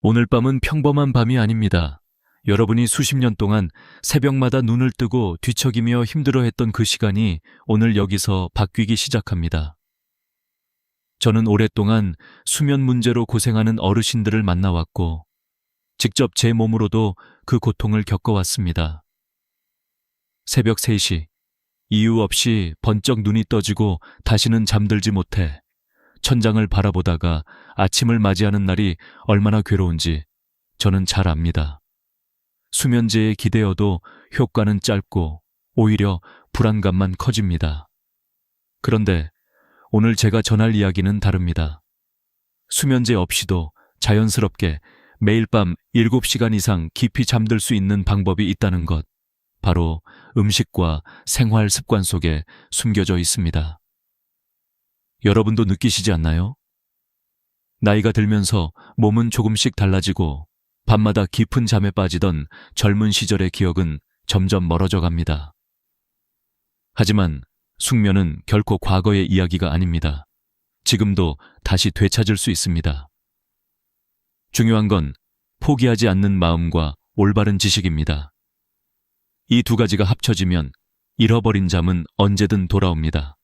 오늘 밤은 평범한 밤이 아닙니다. 여러분이 수십 년 동안 새벽마다 눈을 뜨고 뒤척이며 힘들어했던 그 시간이 오늘 여기서 바뀌기 시작합니다. 저는 오랫동안 수면 문제로 고생하는 어르신들을 만나왔고, 직접 제 몸으로도 그 고통을 겪어왔습니다. 새벽 3시, 이유 없이 번쩍 눈이 떠지고 다시는 잠들지 못해 천장을 바라보다가 아침을 맞이하는 날이 얼마나 괴로운지 저는 잘 압니다. 수면제에 기대어도 효과는 짧고 오히려 불안감만 커집니다. 그런데 오늘 제가 전할 이야기는 다릅니다. 수면제 없이도 자연스럽게 매일 밤 7시간 이상 깊이 잠들 수 있는 방법이 있다는 것, 바로 음식과 생활 습관 속에 숨겨져 있습니다. 여러분도 느끼시지 않나요? 나이가 들면서 몸은 조금씩 달라지고 밤마다 깊은 잠에 빠지던 젊은 시절의 기억은 점점 멀어져 갑니다. 하지만 숙면은 결코 과거의 이야기가 아닙니다. 지금도 다시 되찾을 수 있습니다. 중요한 건 포기하지 않는 마음과 올바른 지식입니다. 이 두 가지가 합쳐지면 잃어버린 잠은 언제든 돌아옵니다.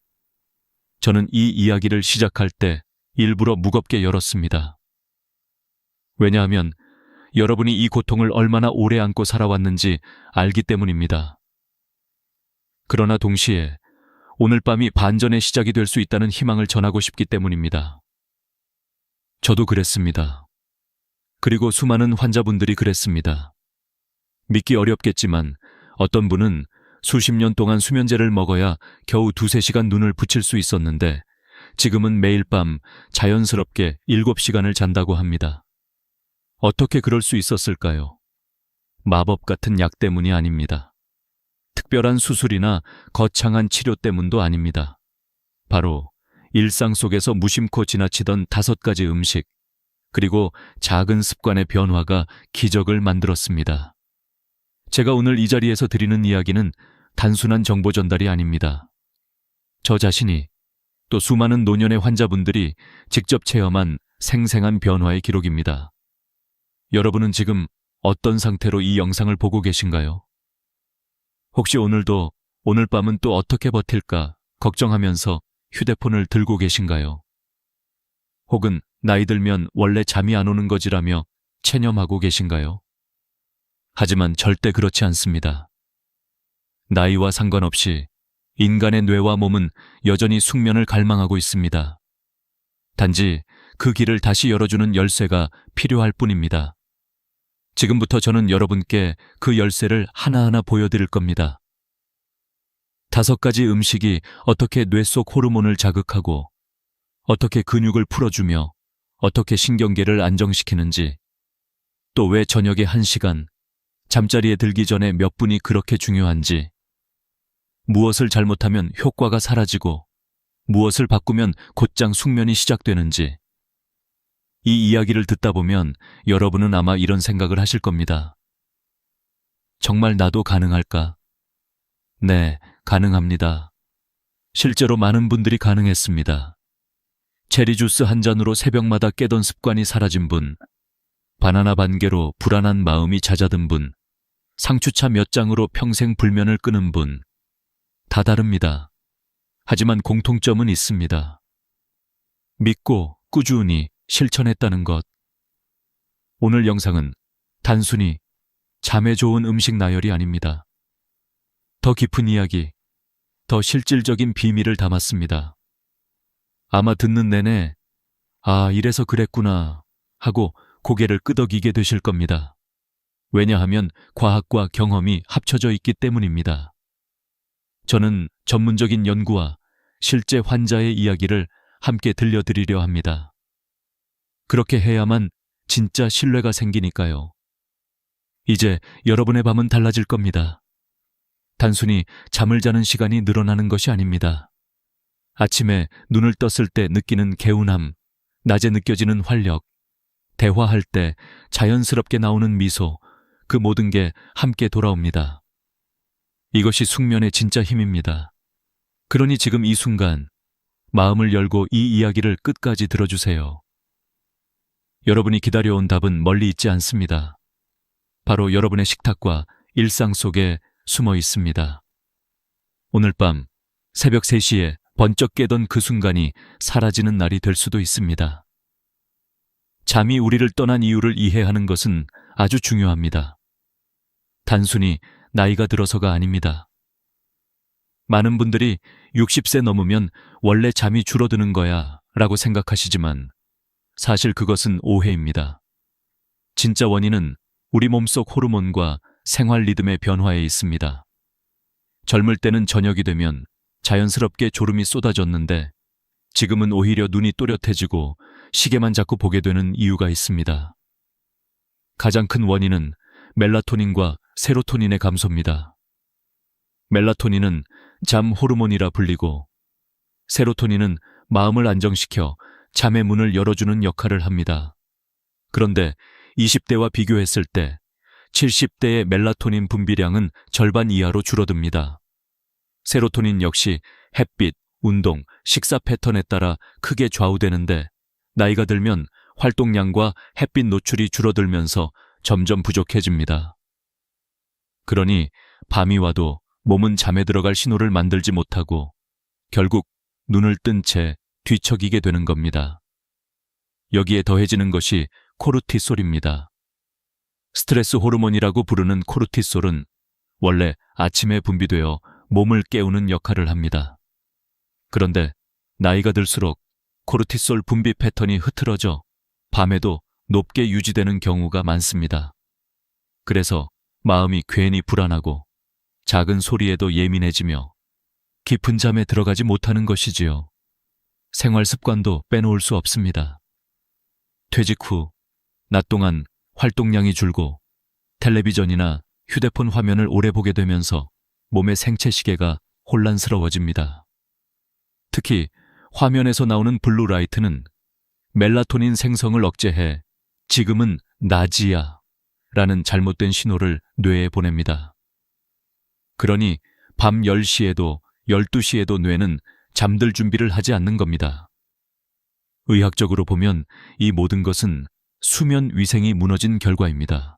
저는 이 이야기를 시작할 때 일부러 무겁게 열었습니다. 왜냐하면 여러분이 이 고통을 얼마나 오래 안고 살아왔는지 알기 때문입니다. 그러나 동시에 오늘 밤이 반전의 시작이 될 수 있다는 희망을 전하고 싶기 때문입니다. 저도 그랬습니다. 그리고 수많은 환자분들이 그랬습니다. 믿기 어렵겠지만 어떤 분은 수십 년 동안 수면제를 먹어야 겨우 2~3시간 눈을 붙일 수 있었는데 지금은 매일 밤 자연스럽게 7시간을 잔다고 합니다. 어떻게 그럴 수 있었을까요? 마법 같은 약 때문이 아닙니다. 특별한 수술이나 거창한 치료 때문도 아닙니다. 바로 일상 속에서 무심코 지나치던 5가지 음식, 그리고 작은 습관의 변화가 기적을 만들었습니다. 제가 오늘 이 자리에서 드리는 이야기는 단순한 정보 전달이 아닙니다. 저 자신이, 또 수많은 노년의 환자분들이 직접 체험한 생생한 변화의 기록입니다. 여러분은 지금 어떤 상태로 이 영상을 보고 계신가요? 혹시 오늘도 오늘 밤은 또 어떻게 버틸까 걱정하면서 휴대폰을 들고 계신가요? 혹은 나이 들면 원래 잠이 안 오는 거지라며 체념하고 계신가요? 하지만 절대 그렇지 않습니다. 나이와 상관없이 인간의 뇌와 몸은 여전히 숙면을 갈망하고 있습니다. 단지 그 길을 다시 열어주는 열쇠가 필요할 뿐입니다. 지금부터 저는 여러분께 그 열쇠를 하나하나 보여드릴 겁니다. 5가지 음식이 어떻게 뇌 속 호르몬을 자극하고, 어떻게 근육을 풀어주며, 어떻게 신경계를 안정시키는지, 또 왜 저녁에 1시간, 잠자리에 들기 전에 몇 분이 그렇게 중요한지, 무엇을 잘못하면 효과가 사라지고 무엇을 바꾸면 곧장 숙면이 시작되는지, 이 이야기를 듣다 보면 여러분은 아마 이런 생각을 하실 겁니다. 정말 나도 가능할까? 네, 가능합니다. 실제로 많은 분들이 가능했습니다. 체리 주스 한 잔으로 새벽마다 깨던 습관이 사라진 분, 바나나 반 개로 불안한 마음이 잦아든 분, 상추차 몇 장으로 평생 불면을 끄는 분, 다 다릅니다. 하지만 공통점은 있습니다. 믿고 꾸준히 실천했다는 것. 오늘 영상은 단순히 잠에 좋은 음식 나열이 아닙니다. 더 깊은 이야기, 더 실질적인 비밀을 담았습니다. 아마 듣는 내내 아, 이래서 그랬구나 하고 고개를 끄덕이게 되실 겁니다. 왜냐하면 과학과 경험이 합쳐져 있기 때문입니다. 저는 전문적인 연구와 실제 환자의 이야기를 함께 들려드리려 합니다. 그렇게 해야만 진짜 신뢰가 생기니까요. 이제 여러분의 밤은 달라질 겁니다. 단순히 잠을 자는 시간이 늘어나는 것이 아닙니다. 아침에 눈을 떴을 때 느끼는 개운함, 낮에 느껴지는 활력, 대화할 때 자연스럽게 나오는 미소, 그 모든 게 함께 돌아옵니다. 이것이 숙면의 진짜 힘입니다. 그러니 지금 이 순간 마음을 열고 이 이야기를 끝까지 들어주세요. 여러분이 기다려온 답은 멀리 있지 않습니다. 바로 여러분의 식탁과 일상 속에 숨어 있습니다. 오늘 밤 새벽 3시에 번쩍 깨던 그 순간이 사라지는 날이 될 수도 있습니다. 잠이 우리를 떠난 이유를 이해하는 것은 아주 중요합니다. 단순히 나이가 들어서가 아닙니다. 많은 분들이 60세 넘으면 원래 잠이 줄어드는 거야 라고 생각하시지만 사실 그것은 오해입니다. 진짜 원인은 우리 몸속 호르몬과 생활 리듬의 변화에 있습니다. 젊을 때는 저녁이 되면 자연스럽게 졸음이 쏟아졌는데 지금은 오히려 눈이 또렷해지고 시계만 자꾸 보게 되는 이유가 있습니다. 가장 큰 원인은 멜라토닌과 세로토닌의 감소입니다. 멜라토닌은 잠 호르몬이라 불리고 세로토닌은 마음을 안정시켜 잠의 문을 열어주는 역할을 합니다. 그런데 20대와 비교했을 때 70대의 멜라토닌 분비량은 절반 이하로 줄어듭니다. 세로토닌 역시 햇빛, 운동, 식사 패턴에 따라 크게 좌우되는데 나이가 들면 활동량과 햇빛 노출이 줄어들면서 점점 부족해집니다. 그러니 밤이 와도 몸은 잠에 들어갈 신호를 만들지 못하고 결국 눈을 뜬 채 뒤척이게 되는 겁니다. 여기에 더해지는 것이 코르티솔입니다. 스트레스 호르몬이라고 부르는 코르티솔은 원래 아침에 분비되어 몸을 깨우는 역할을 합니다. 그런데 나이가 들수록 코르티솔 분비 패턴이 흐트러져 밤에도 높게 유지되는 경우가 많습니다. 그래서 마음이 괜히 불안하고 작은 소리에도 예민해지며 깊은 잠에 들어가지 못하는 것이지요. 생활 습관도 빼놓을 수 없습니다. 퇴직 후 낮 동안 활동량이 줄고 텔레비전이나 휴대폰 화면을 오래 보게 되면서 몸의 생체 시계가 혼란스러워집니다. 특히 화면에서 나오는 블루라이트는 멜라토닌 생성을 억제해 지금은 낮이야 라는 잘못된 신호를 뇌에 보냅니다. 그러니 밤 10시에도 12시에도 뇌는 잠들 준비를 하지 않는 겁니다. 의학적으로 보면 이 모든 것은 수면 위생이 무너진 결과입니다.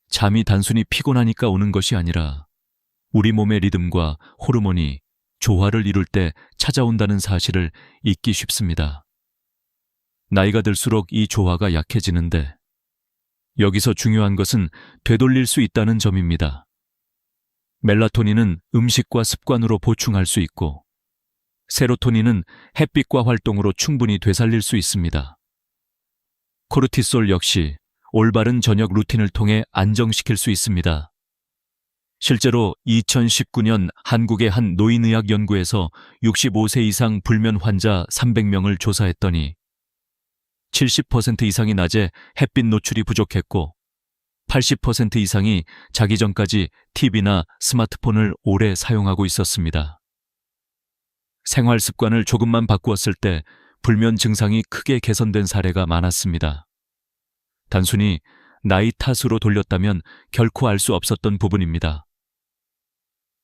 잠이 단순히 피곤하니까 오는 것이 아니라 우리 몸의 리듬과 호르몬이 조화를 이룰 때 찾아온다는 사실을 잊기 쉽습니다. 나이가 들수록 이 조화가 약해지는데 여기서 중요한 것은 되돌릴 수 있다는 점입니다. 멜라토닌은 음식과 습관으로 보충할 수 있고 세로토닌은 햇빛과 활동으로 충분히 되살릴 수 있습니다. 코르티솔 역시 올바른 저녁 루틴을 통해 안정시킬 수 있습니다. 실제로 2019년 한국의 한 노인의학 연구에서 65세 이상 불면 환자 300명을 조사했더니 70% 이상이 낮에 햇빛 노출이 부족했고 80% 이상이 자기 전까지 TV나 스마트폰을 오래 사용하고 있었습니다. 생활 습관을 조금만 바꾸었을 때 불면 증상이 크게 개선된 사례가 많았습니다. 단순히 나이 탓으로 돌렸다면 결코 알 수 없었던 부분입니다.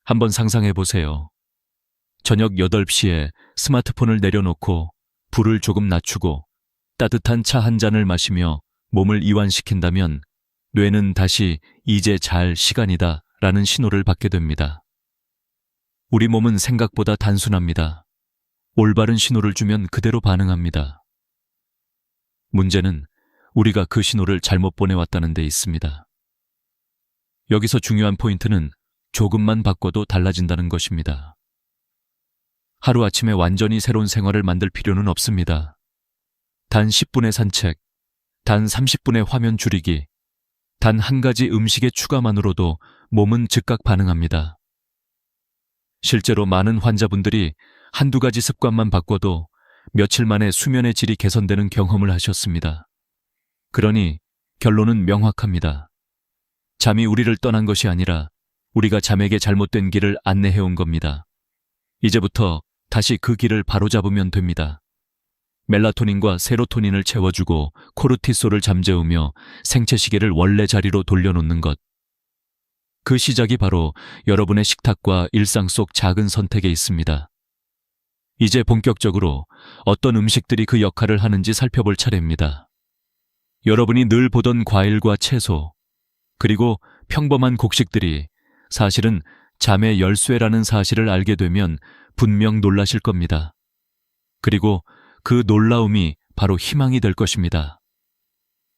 한번 상상해 보세요. 저녁 8시에 스마트폰을 내려놓고 불을 조금 낮추고 따뜻한 차 한 잔을 마시며 몸을 이완시킨다면 뇌는 다시 이제 잘 시간이다 라는 신호를 받게 됩니다. 우리 몸은 생각보다 단순합니다. 올바른 신호를 주면 그대로 반응합니다. 문제는 우리가 그 신호를 잘못 보내왔다는 데 있습니다. 여기서 중요한 포인트는 조금만 바꿔도 달라진다는 것입니다. 하루아침에 완전히 새로운 생활을 만들 필요는 없습니다. 단 10분의 산책, 단 30분의 화면 줄이기, 단 한 가지 음식의 추가만으로도 몸은 즉각 반응합니다. 실제로 많은 환자분들이 한두 가지 습관만 바꿔도 며칠 만에 수면의 질이 개선되는 경험을 하셨습니다. 그러니 결론은 명확합니다. 잠이 우리를 떠난 것이 아니라 우리가 잠에게 잘못된 길을 안내해온 겁니다. 이제부터 다시 그 길을 바로잡으면 됩니다. 멜라토닌과 세로토닌을 채워주고 코르티솔을 잠재우며 생체 시계를 원래 자리로 돌려놓는 것. 그 시작이 바로 여러분의 식탁과 일상 속 작은 선택에 있습니다. 이제 본격적으로 어떤 음식들이 그 역할을 하는지 살펴볼 차례입니다. 여러분이 늘 보던 과일과 채소, 그리고 평범한 곡식들이 사실은 잠의 열쇠라는 사실을 알게 되면 분명 놀라실 겁니다. 그리고 그 놀라움이 바로 희망이 될 것입니다.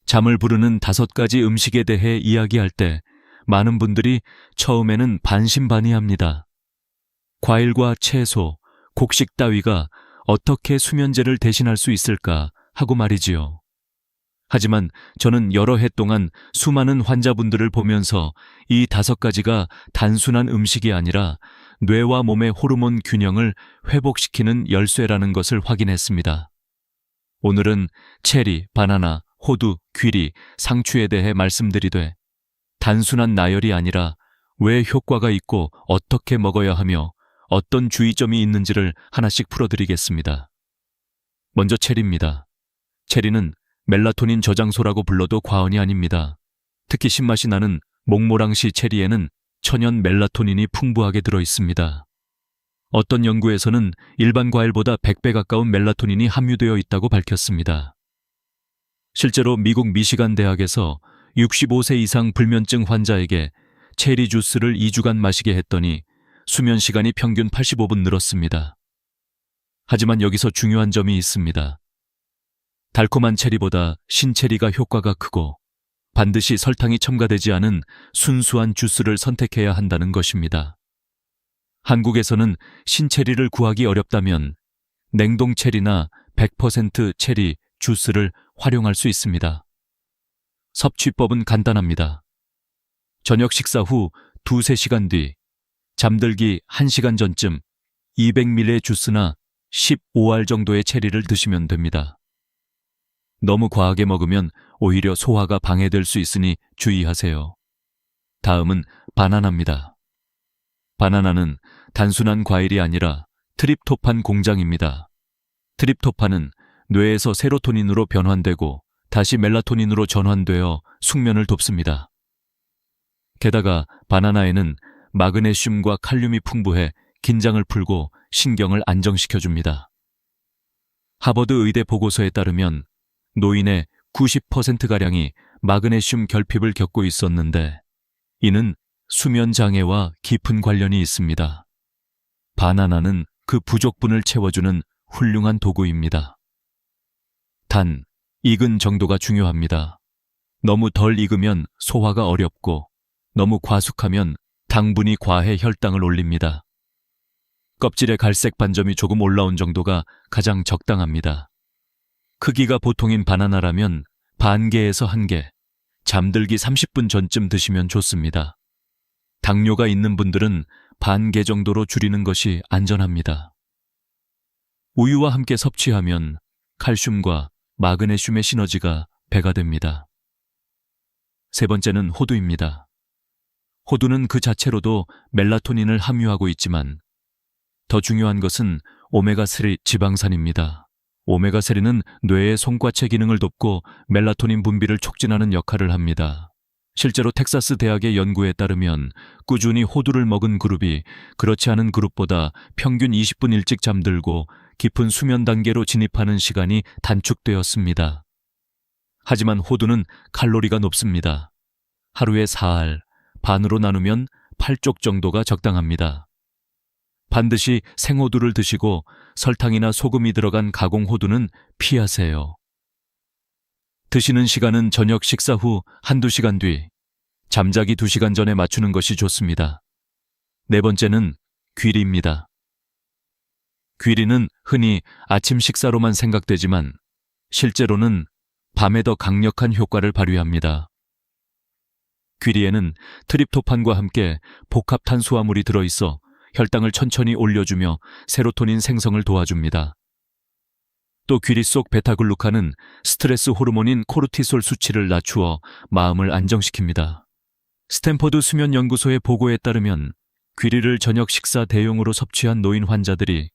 잠을 부르는 5가지 음식에 대해 이야기할 때 많은 분들이 처음에는 반신반의합니다. 과일과 채소, 곡식 따위가 어떻게 수면제를 대신할 수 있을까 하고 말이지요. 하지만 저는 여러 해 동안 수많은 환자분들을 보면서 이 5가지가 단순한 음식이 아니라 뇌와 몸의 호르몬 균형을 회복시키는 열쇠라는 것을 확인했습니다. 오늘은 체리, 바나나, 호두, 귀리, 상추에 대해 말씀드리되 단순한 나열이 아니라 왜 효과가 있고 어떻게 먹어야 하며 어떤 주의점이 있는지를 하나씩 풀어드리겠습니다. 먼저 체리입니다. 체리는 멜라토닌 저장소라고 불러도 과언이 아닙니다. 특히 신맛이 나는 몽모랑시 체리에는 천연 멜라토닌이 풍부하게 들어있습니다. 어떤 연구에서는 일반 과일보다 100배 가까운 멜라토닌이 함유되어 있다고 밝혔습니다. 실제로 미국 미시간 대학에서 65세 이상 불면증 환자에게 체리 주스를 2주간 마시게 했더니 수면 시간이 평균 85분 늘었습니다. 하지만 여기서 중요한 점이 있습니다. 달콤한 체리보다 신체리가 효과가 크고 반드시 설탕이 첨가되지 않은 순수한 주스를 선택해야 한다는 것입니다. 한국에서는 신체리를 구하기 어렵다면 냉동 체리나 100% 체리 주스를 활용할 수 있습니다. 섭취법은 간단합니다. 저녁 식사 후 2-3시간 뒤, 잠들기 1시간 전쯤 200ml의 주스나 15알 정도의 체리를 드시면 됩니다. 너무 과하게 먹으면 오히려 소화가 방해될 수 있으니 주의하세요. 다음은 바나나입니다. 바나나는 단순한 과일이 아니라 트립토판 공장입니다. 트립토판은 뇌에서 세로토닌으로 변환되고 다시 멜라토닌으로 전환되어 숙면을 돕습니다. 게다가 바나나에는 마그네슘과 칼륨이 풍부해 긴장을 풀고 신경을 안정시켜줍니다. 하버드 의대 보고서에 따르면 노인의 90%가량이 마그네슘 결핍을 겪고 있었는데 이는 수면 장애와 깊은 관련이 있습니다. 바나나는 그 부족분을 채워주는 훌륭한 도구입니다. 단, 익은 정도가 중요합니다. 너무 덜 익으면 소화가 어렵고 너무 과숙하면 당분이 과해 혈당을 올립니다. 껍질의 갈색 반점이 조금 올라온 정도가 가장 적당합니다. 크기가 보통인 바나나라면 반 개에서 1개, 잠들기 30분 전쯤 드시면 좋습니다. 당뇨가 있는 분들은 반 개 정도로 줄이는 것이 안전합니다. 우유와 함께 섭취하면 칼슘과 마그네슘의 시너지가 배가 됩니다. 세 번째는 호두입니다. 호두는 그 자체로도 멜라토닌을 함유하고 있지만 더 중요한 것은 오메가3 지방산입니다. 오메가3는 뇌의 송과체 기능을 돕고 멜라토닌 분비를 촉진하는 역할을 합니다. 실제로 텍사스 대학의 연구에 따르면 꾸준히 호두를 먹은 그룹이 그렇지 않은 그룹보다 평균 20분 일찍 잠들고 깊은 수면 단계로 진입하는 시간이 단축되었습니다. 하지만 호두는 칼로리가 높습니다. 하루에 4알, 반으로 나누면 8쪽 정도가 적당합니다. 반드시 생호두를 드시고 설탕이나 소금이 들어간 가공호두는 피하세요. 드시는 시간은 저녁 식사 후 1-2시간 뒤, 잠자기 2시간 전에 맞추는 것이 좋습니다. 네 번째는 귀리입니다. 귀리는 흔히 아침 식사로만 생각되지만 실제로는 밤에 더 강력한 효과를 발휘합니다. 귀리에는 트립토판과 함께 복합 탄수화물이 들어있어 혈당을 천천히 올려주며 세로토닌 생성을 도와줍니다. 또 귀리 속 베타글루칸은 스트레스 호르몬인 코르티솔 수치를 낮추어 마음을 안정시킵니다. 스탠퍼드 수면연구소의 보고에 따르면 귀리를 저녁 식사 대용으로 섭취한 노인 환자들이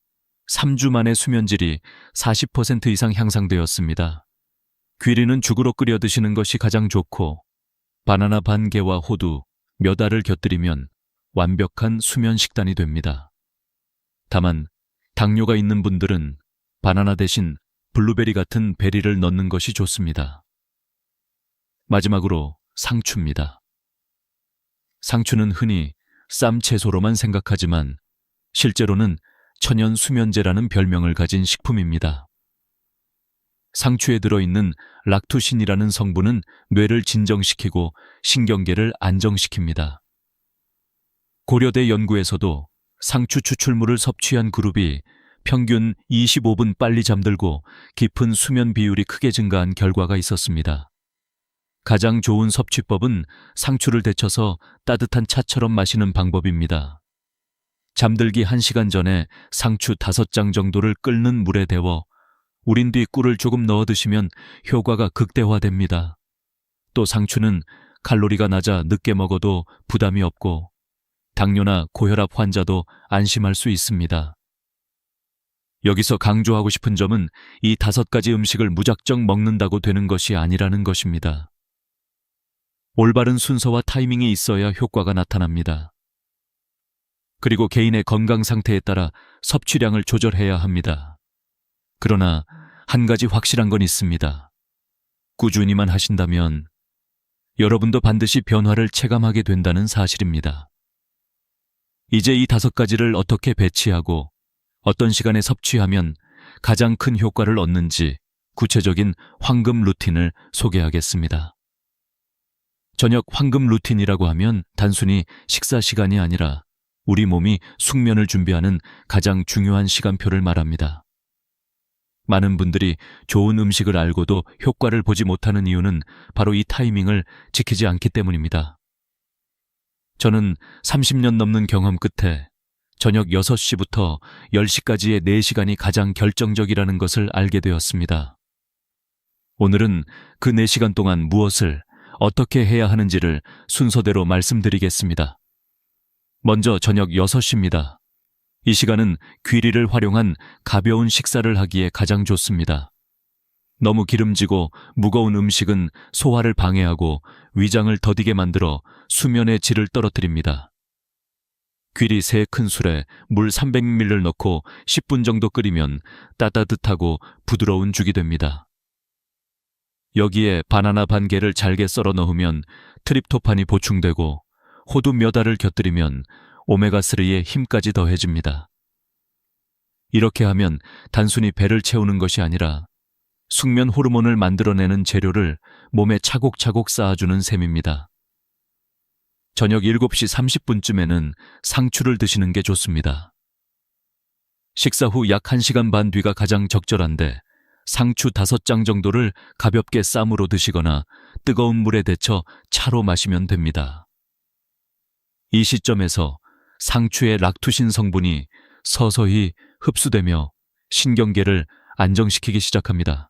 3주 만에 수면질이 40% 이상 향상되었습니다. 귀리는 죽으로 끓여 드시는 것이 가장 좋고 바나나 반 개와 호두, 몇 알을 곁들이면 완벽한 수면 식단이 됩니다. 다만 당뇨가 있는 분들은 바나나 대신 블루베리 같은 베리를 넣는 것이 좋습니다. 마지막으로 상추입니다. 상추는 흔히 쌈 채소로만 생각하지만 실제로는 천연 수면제라는 별명을 가진 식품입니다. 상추에 들어있는 락투신이라는 성분은 뇌를 진정시키고 신경계를 안정시킵니다. 고려대 연구에서도 상추 추출물을 섭취한 그룹이 평균 25분 빨리 잠들고 깊은 수면 비율이 크게 증가한 결과가 있었습니다. 가장 좋은 섭취법은 상추를 데쳐서 따뜻한 차처럼 마시는 방법입니다. 잠들기 1시간 전에 상추 5장 정도를 끓는 물에 데워 우린 뒤 꿀을 조금 넣어 드시면 효과가 극대화됩니다. 또 상추는 칼로리가 낮아 늦게 먹어도 부담이 없고 당뇨나 고혈압 환자도 안심할 수 있습니다. 여기서 강조하고 싶은 점은 이 5가지 음식을 무작정 먹는다고 되는 것이 아니라는 것입니다. 올바른 순서와 타이밍이 있어야 효과가 나타납니다. 그리고 개인의 건강 상태에 따라 섭취량을 조절해야 합니다. 그러나 한 가지 확실한 건 있습니다. 꾸준히만 하신다면 여러분도 반드시 변화를 체감하게 된다는 사실입니다. 이제 이 5가지를 어떻게 배치하고 어떤 시간에 섭취하면 가장 큰 효과를 얻는지 구체적인 황금 루틴을 소개하겠습니다. 저녁 황금 루틴이라고 하면 단순히 식사 시간이 아니라 우리 몸이 숙면을 준비하는 가장 중요한 시간표를 말합니다. 많은 분들이 좋은 음식을 알고도 효과를 보지 못하는 이유는 바로 이 타이밍을 지키지 않기 때문입니다. 저는 30년 넘는 경험 끝에 저녁 6시부터 10시까지의 4시간이 가장 결정적이라는 것을 알게 되었습니다. 오늘은 그 4시간 동안 무엇을 어떻게 해야 하는지를 순서대로 말씀드리겠습니다. 먼저 저녁 6시입니다. 이 시간은 귀리를 활용한 가벼운 식사를 하기에 가장 좋습니다. 너무 기름지고 무거운 음식은 소화를 방해하고 위장을 더디게 만들어 수면의 질을 떨어뜨립니다. 귀리 3큰술에 물 300ml를 넣고 10분 정도 끓이면 따뜻하고 부드러운 죽이 됩니다. 여기에 바나나 반 개를 잘게 썰어 넣으면 트립토판이 보충되고 호두 몇 알을 곁들이면 오메가3의 힘까지 더해집니다. 이렇게 하면 단순히 배를 채우는 것이 아니라 숙면 호르몬을 만들어내는 재료를 몸에 차곡차곡 쌓아주는 셈입니다. 저녁 7시 30분쯤에는 상추를 드시는 게 좋습니다. 식사 후 약 1시간 반 뒤가 가장 적절한데 상추 5장 정도를 가볍게 쌈으로 드시거나 뜨거운 물에 데쳐 차로 마시면 됩니다. 이 시점에서 상추의 락투신 성분이 서서히 흡수되며 신경계를 안정시키기 시작합니다.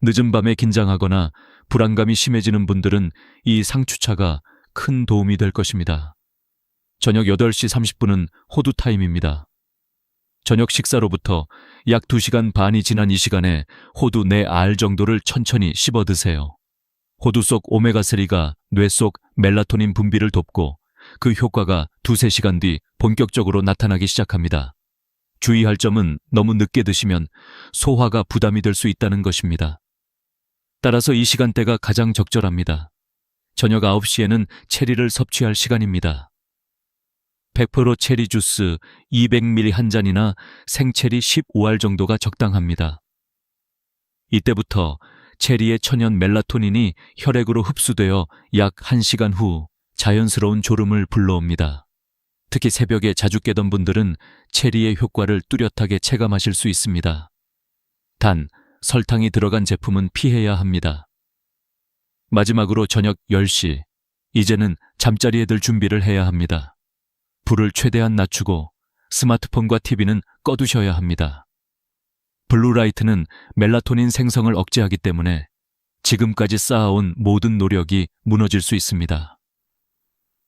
늦은 밤에 긴장하거나 불안감이 심해지는 분들은 이 상추차가 큰 도움이 될 것입니다. 저녁 8시 30분은 호두 타임입니다. 저녁 식사로부터 약 2시간 반이 지난 이 시간에 호두 4알 정도를 천천히 씹어 드세요. 호두 속 오메가3가 뇌 속 멜라토닌 분비를 돕고 그 효과가 2-3시간 뒤 본격적으로 나타나기 시작합니다. 주의할 점은 너무 늦게 드시면 소화가 부담이 될 수 있다는 것입니다. 따라서 이 시간대가 가장 적절합니다. 저녁 9시에는 체리를 섭취할 시간입니다. 100% 체리 주스 200ml 한 잔이나 생체리 15알 정도가 적당합니다. 이때부터 체리의 천연 멜라토닌이 혈액으로 흡수되어 약 1시간 후 자연스러운 졸음을 불러옵니다. 특히 새벽에 자주 깨던 분들은 체리의 효과를 뚜렷하게 체감하실 수 있습니다. 단, 설탕이 들어간 제품은 피해야 합니다. 마지막으로 저녁 10시, 이제는 잠자리에 들 준비를 해야 합니다. 불을 최대한 낮추고 스마트폰과 TV는 꺼두셔야 합니다. 블루라이트는 멜라토닌 생성을 억제하기 때문에 지금까지 쌓아온 모든 노력이 무너질 수 있습니다.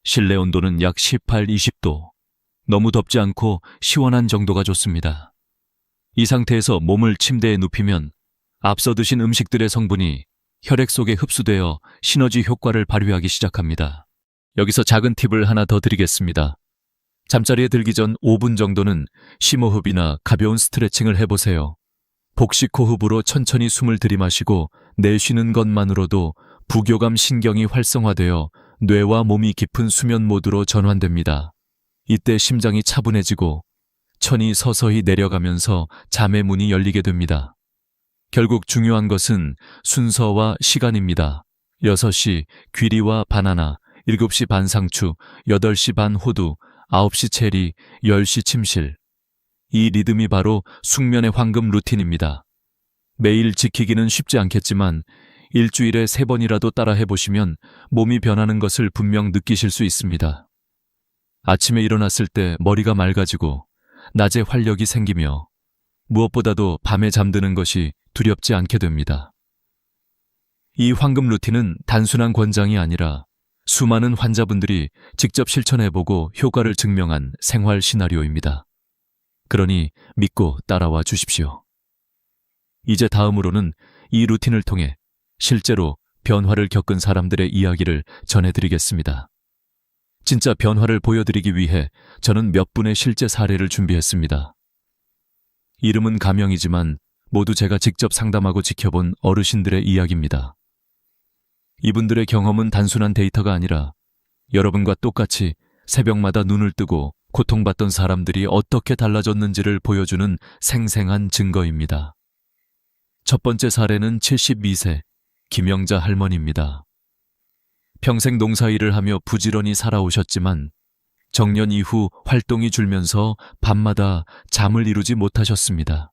실내 온도는 약 18-20도, 너무 덥지 않고 시원한 정도가 좋습니다. 이 상태에서 몸을 침대에 눕히면 앞서 드신 음식들의 성분이 혈액 속에 흡수되어 시너지 효과를 발휘하기 시작합니다. 여기서 작은 팁을 하나 더 드리겠습니다. 잠자리에 들기 전 5분 정도는 심호흡이나 가벼운 스트레칭을 해보세요. 복식 호흡으로 천천히 숨을 들이마시고 내쉬는 것만으로도 부교감 신경이 활성화되어 뇌와 몸이 깊은 수면 모드로 전환됩니다. 이때 심장이 차분해지고 천이 서서히 내려가면서 잠의 문이 열리게 됩니다. 결국 중요한 것은 순서와 시간입니다. 6시 귀리와 바나나, 7시 반 상추, 8시 반 호두, 9시 체리, 10시 침실. 이 리듬이 바로 숙면의 황금 루틴입니다. 매일 지키기는 쉽지 않겠지만 일주일에 3번이라도 따라 해보시면 몸이 변하는 것을 분명 느끼실 수 있습니다. 아침에 일어났을 때 머리가 맑아지고 낮에 활력이 생기며 무엇보다도 밤에 잠드는 것이 두렵지 않게 됩니다. 이 황금 루틴은 단순한 권장이 아니라 수많은 환자분들이 직접 실천해보고 효과를 증명한 생활 시나리오입니다. 그러니 믿고 따라와 주십시오. 이제 다음으로는 이 루틴을 통해 실제로 변화를 겪은 사람들의 이야기를 전해드리겠습니다. 진짜 변화를 보여드리기 위해 저는 몇 분의 실제 사례를 준비했습니다. 이름은 가명이지만 모두 제가 직접 상담하고 지켜본 어르신들의 이야기입니다. 이분들의 경험은 단순한 데이터가 아니라 여러분과 똑같이 새벽마다 눈을 뜨고 고통받던 사람들이 어떻게 달라졌는지를 보여주는 생생한 증거입니다. 첫 번째 사례는 72세 김영자 할머니입니다. 평생 농사일을 하며 부지런히 살아오셨지만 정년 이후 활동이 줄면서 밤마다 잠을 이루지 못하셨습니다.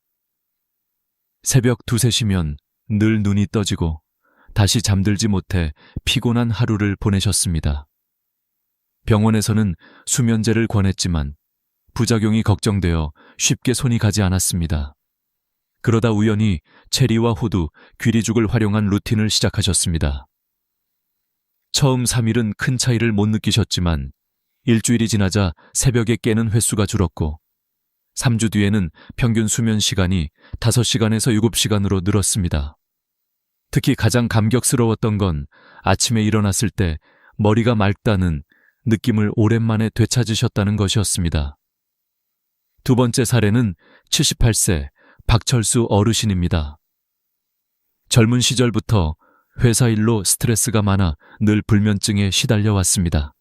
새벽 2, 3시면 늘 눈이 떠지고 다시 잠들지 못해 피곤한 하루를 보내셨습니다. 병원에서는 수면제를 권했지만 부작용이 걱정되어 쉽게 손이 가지 않았습니다. 그러다 우연히 체리와 호두, 귀리죽을 활용한 루틴을 시작하셨습니다. 처음 3일은 큰 차이를 못 느끼셨지만 일주일이 지나자 새벽에 깨는 횟수가 줄었고 3주 뒤에는 평균 수면 시간이 5시간에서 7시간으로 늘었습니다. 특히 가장 감격스러웠던 건 아침에 일어났을 때 머리가 맑다는 느낌을 오랜만에 되찾으셨다는 것이었습니다. 두 번째 사례는 78세 박철수 어르신입니다. 젊은 시절부터 회사 일로 스트레스가 많아 늘 불면증에 시달려 왔습니다.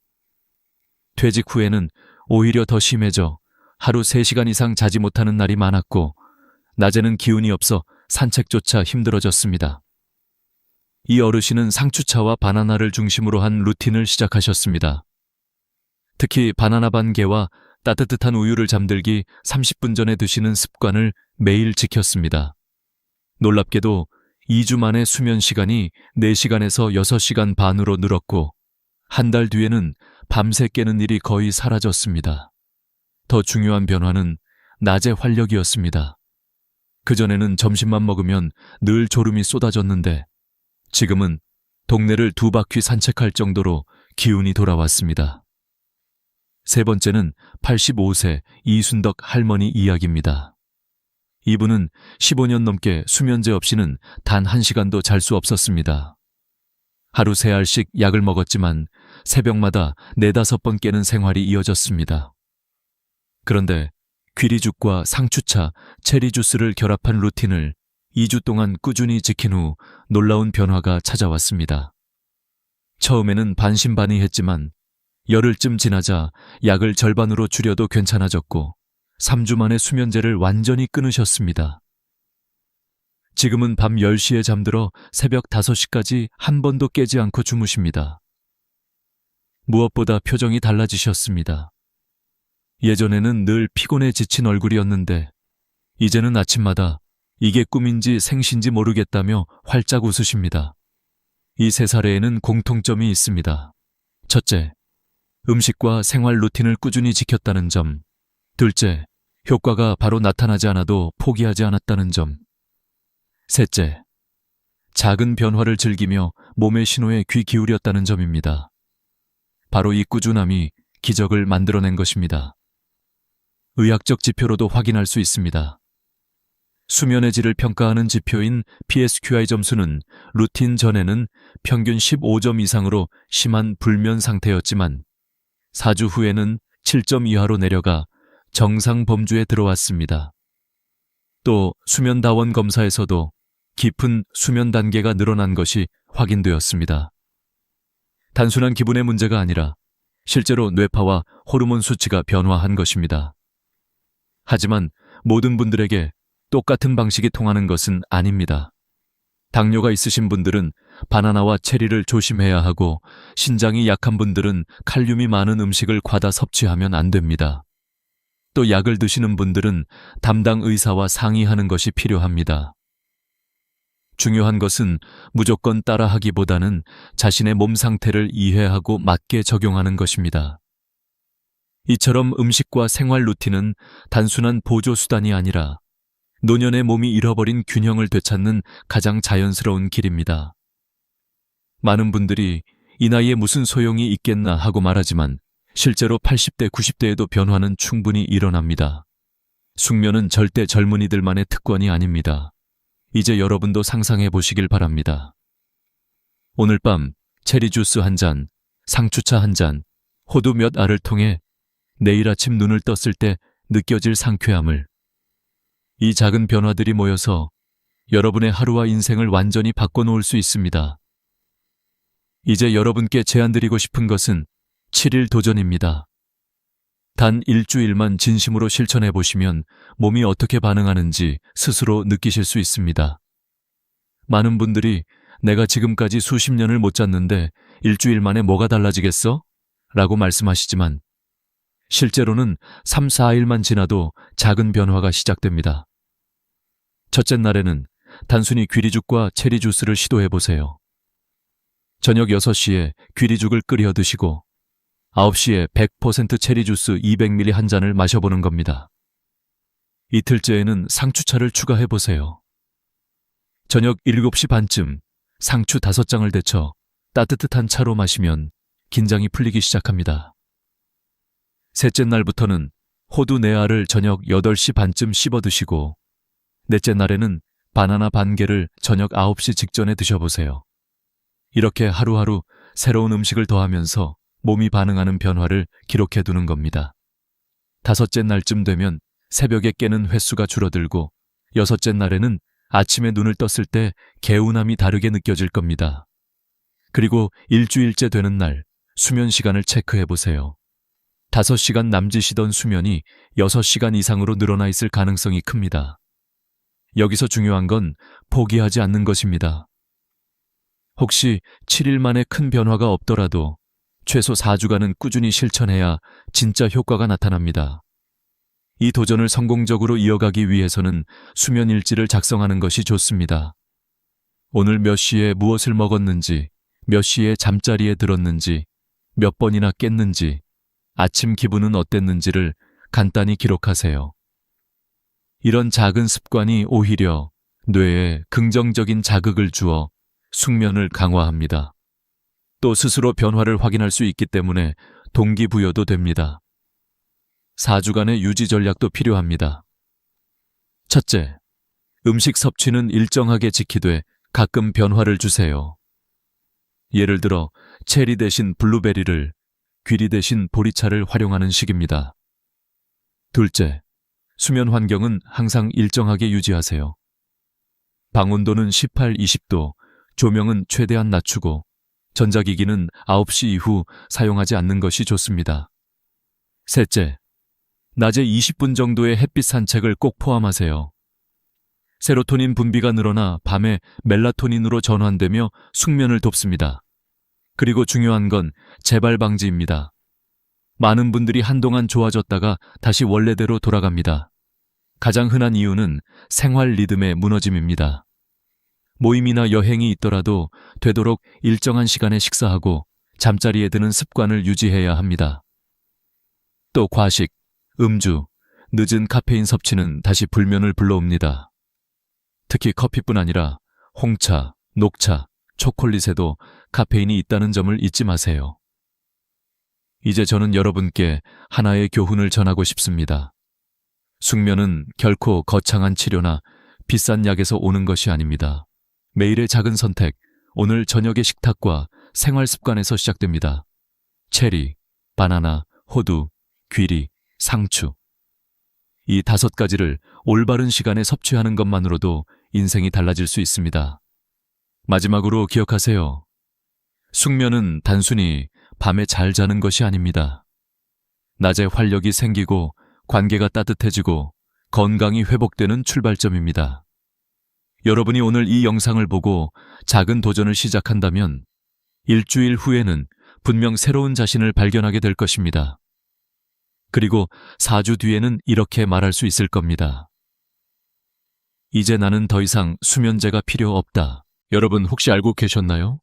퇴직 후에는 오히려 더 심해져 하루 3시간 이상 자지 못하는 날이 많았고 낮에는 기운이 없어 산책조차 힘들어졌습니다. 이 어르신은 상추차와 바나나를 중심으로 한 루틴을 시작하셨습니다. 특히 바나나 반 개와 따뜻한 우유를 잠들기 30분 전에 드시는 습관을 매일 지켰습니다. 놀랍게도 2주 만에 수면 시간이 4시간에서 6시간 반으로 늘었고 한 달 뒤에는 밤새 깨는 일이 거의 사라졌습니다. 더 중요한 변화는 낮의 활력이었습니다. 그전에는 점심만 먹으면 늘 졸음이 쏟아졌는데 지금은 동네를 2바퀴 산책할 정도로 기운이 돌아왔습니다. 세 번째는 85세 이순덕 할머니 이야기입니다. 이분은 15년 넘게 수면제 없이는 단 1시간도 잘 수 없었습니다. 하루 3알씩 약을 먹었지만 새벽마다 4-5번 깨는 생활이 이어졌습니다. 그런데 귀리죽과 상추차, 체리 주스를 결합한 루틴을 2주 동안 꾸준히 지킨 후 놀라운 변화가 찾아왔습니다. 처음에는 반신반의했지만 열흘쯤 지나자 약을 절반으로 줄여도 괜찮아졌고 3주 만에 수면제를 완전히 끊으셨습니다. 지금은 밤 10시에 잠들어 새벽 5시까지 한 번도 깨지 않고 주무십니다. 무엇보다 표정이 달라지셨습니다. 예전에는 늘 피곤해 지친 얼굴이었는데 이제는 아침마다 이게 꿈인지 생신지 모르겠다며 활짝 웃으십니다. 이 3사례에는 공통점이 있습니다. 첫째, 음식과 생활 루틴을 꾸준히 지켰다는 점. 둘째, 효과가 바로 나타나지 않아도 포기하지 않았다는 점. 셋째, 작은 변화를 즐기며 몸의 신호에 귀 기울였다는 점입니다. 바로 이 꾸준함이 기적을 만들어낸 것입니다. 의학적 지표로도 확인할 수 있습니다. 수면의 질을 평가하는 지표인 PSQI 점수는 루틴 전에는 평균 15점 이상으로 심한 불면 상태였지만 4주 후에는 7점 이하로 내려가 정상 범주에 들어왔습니다. 또 수면다원 검사에서도 깊은 수면 단계가 늘어난 것이 확인되었습니다. 단순한 기분의 문제가 아니라 실제로 뇌파와 호르몬 수치가 변화한 것입니다. 하지만 모든 분들에게 똑같은 방식이 통하는 것은 아닙니다. 당뇨가 있으신 분들은 바나나와 체리를 조심해야 하고, 신장이 약한 분들은 칼륨이 많은 음식을 과다 섭취하면 안 됩니다. 또 약을 드시는 분들은 담당 의사와 상의하는 것이 필요합니다. 중요한 것은 무조건 따라하기보다는 자신의 몸 상태를 이해하고 맞게 적용하는 것입니다. 이처럼 음식과 생활 루틴은 단순한 보조 수단이 아니라 노년의 몸이 잃어버린 균형을 되찾는 가장 자연스러운 길입니다. 많은 분들이 이 나이에 무슨 소용이 있겠나 하고 말하지만 실제로 80대, 90대에도 변화는 충분히 일어납니다. 숙면은 절대 젊은이들만의 특권이 아닙니다. 이제 여러분도 상상해 보시길 바랍니다. 오늘 밤 체리 주스 한 잔, 상추차 한 잔, 호두 몇 알을 통해 내일 아침 눈을 떴을 때 느껴질 상쾌함을, 이 작은 변화들이 모여서 여러분의 하루와 인생을 완전히 바꿔놓을 수 있습니다. 이제 여러분께 제안드리고 싶은 것은 7일 도전입니다. 단 일주일만 진심으로 실천해 보시면 몸이 어떻게 반응하는지 스스로 느끼실 수 있습니다. 많은 분들이 내가 지금까지 수십 년을 못 잤는데 일주일 만에 뭐가 달라지겠어? 라고 말씀하시지만 실제로는 3, 4일만 지나도 작은 변화가 시작됩니다. 첫째 날에는 단순히 귀리죽과 체리 주스를 시도해 보세요. 저녁 6시에 귀리죽을 끓여 드시고 9시에 100% 체리 주스 200ml 한 잔을 마셔보는 겁니다. 이틀째에는 상추차를 추가해 보세요. 저녁 7시 반쯤 상추 5장을 데쳐 따뜻한 차로 마시면 긴장이 풀리기 시작합니다. 셋째 날부터는 호두 4알을 저녁 8시 반쯤 씹어 드시고, 넷째 날에는 바나나 반 개를 저녁 9시 직전에 드셔보세요. 이렇게 하루하루 새로운 음식을 더하면서 몸이 반응하는 변화를 기록해 두는 겁니다. 다섯째 날쯤 되면 새벽에 깨는 횟수가 줄어들고, 여섯째 날에는 아침에 눈을 떴을 때 개운함이 다르게 느껴질 겁니다. 그리고 일주일째 되는 날 수면 시간을 체크해 보세요. 5시간 남짓이던 수면이 6시간 이상으로 늘어나 있을 가능성이 큽니다. 여기서 중요한 건 포기하지 않는 것입니다. 혹시 7일 만에 큰 변화가 없더라도 최소 4주간은 꾸준히 실천해야 진짜 효과가 나타납니다. 이 도전을 성공적으로 이어가기 위해서는 수면 일지를 작성하는 것이 좋습니다. 오늘 몇 시에 무엇을 먹었는지, 몇 시에 잠자리에 들었는지, 몇 번이나 깼는지, 아침 기분은 어땠는지를 간단히 기록하세요. 이런 작은 습관이 오히려 뇌에 긍정적인 자극을 주어 숙면을 강화합니다. 또 스스로 변화를 확인할 수 있기 때문에 동기부여도 됩니다. 4주간의 유지 전략도 필요합니다. 첫째, 음식 섭취는 일정하게 지키되 가끔 변화를 주세요. 예를 들어 체리 대신 블루베리를, 귀리 대신 보리차를 활용하는 식입니다. 둘째, 수면 환경은 항상 일정하게 유지하세요. 방 온도는 18, 20도, 조명은 최대한 낮추고 전자기기는 9시 이후 사용하지 않는 것이 좋습니다. 셋째, 낮에 20분 정도의 햇빛 산책을 꼭 포함하세요. 세로토닌 분비가 늘어나 밤에 멜라토닌으로 전환되며 숙면을 돕습니다. 그리고 중요한 건 재발 방지입니다. 많은 분들이 한동안 좋아졌다가 다시 원래대로 돌아갑니다. 가장 흔한 이유는 생활 리듬의 무너짐입니다. 모임이나 여행이 있더라도 되도록 일정한 시간에 식사하고 잠자리에 드는 습관을 유지해야 합니다. 또 과식, 음주, 늦은 카페인 섭취는 다시 불면을 불러옵니다. 특히 커피뿐 아니라 홍차, 녹차, 초콜릿에도 카페인이 있다는 점을 잊지 마세요. 이제 저는 여러분께 하나의 교훈을 전하고 싶습니다. 숙면은 결코 거창한 치료나 비싼 약에서 오는 것이 아닙니다. 매일의 작은 선택, 오늘 저녁의 식탁과 생활 습관에서 시작됩니다. 체리, 바나나, 호두, 귀리, 상추. 이 5가지를 올바른 시간에 섭취하는 것만으로도 인생이 달라질 수 있습니다. 마지막으로 기억하세요. 숙면은 단순히 밤에 잘 자는 것이 아닙니다. 낮에 활력이 생기고 관계가 따뜻해지고 건강이 회복되는 출발점입니다. 여러분이 오늘 이 영상을 보고 작은 도전을 시작한다면 일주일 후에는 분명 새로운 자신을 발견하게 될 것입니다. 그리고 4주 뒤에는 이렇게 말할 수 있을 겁니다. 이제 나는 더 이상 수면제가 필요 없다. 여러분 혹시 알고 계셨나요?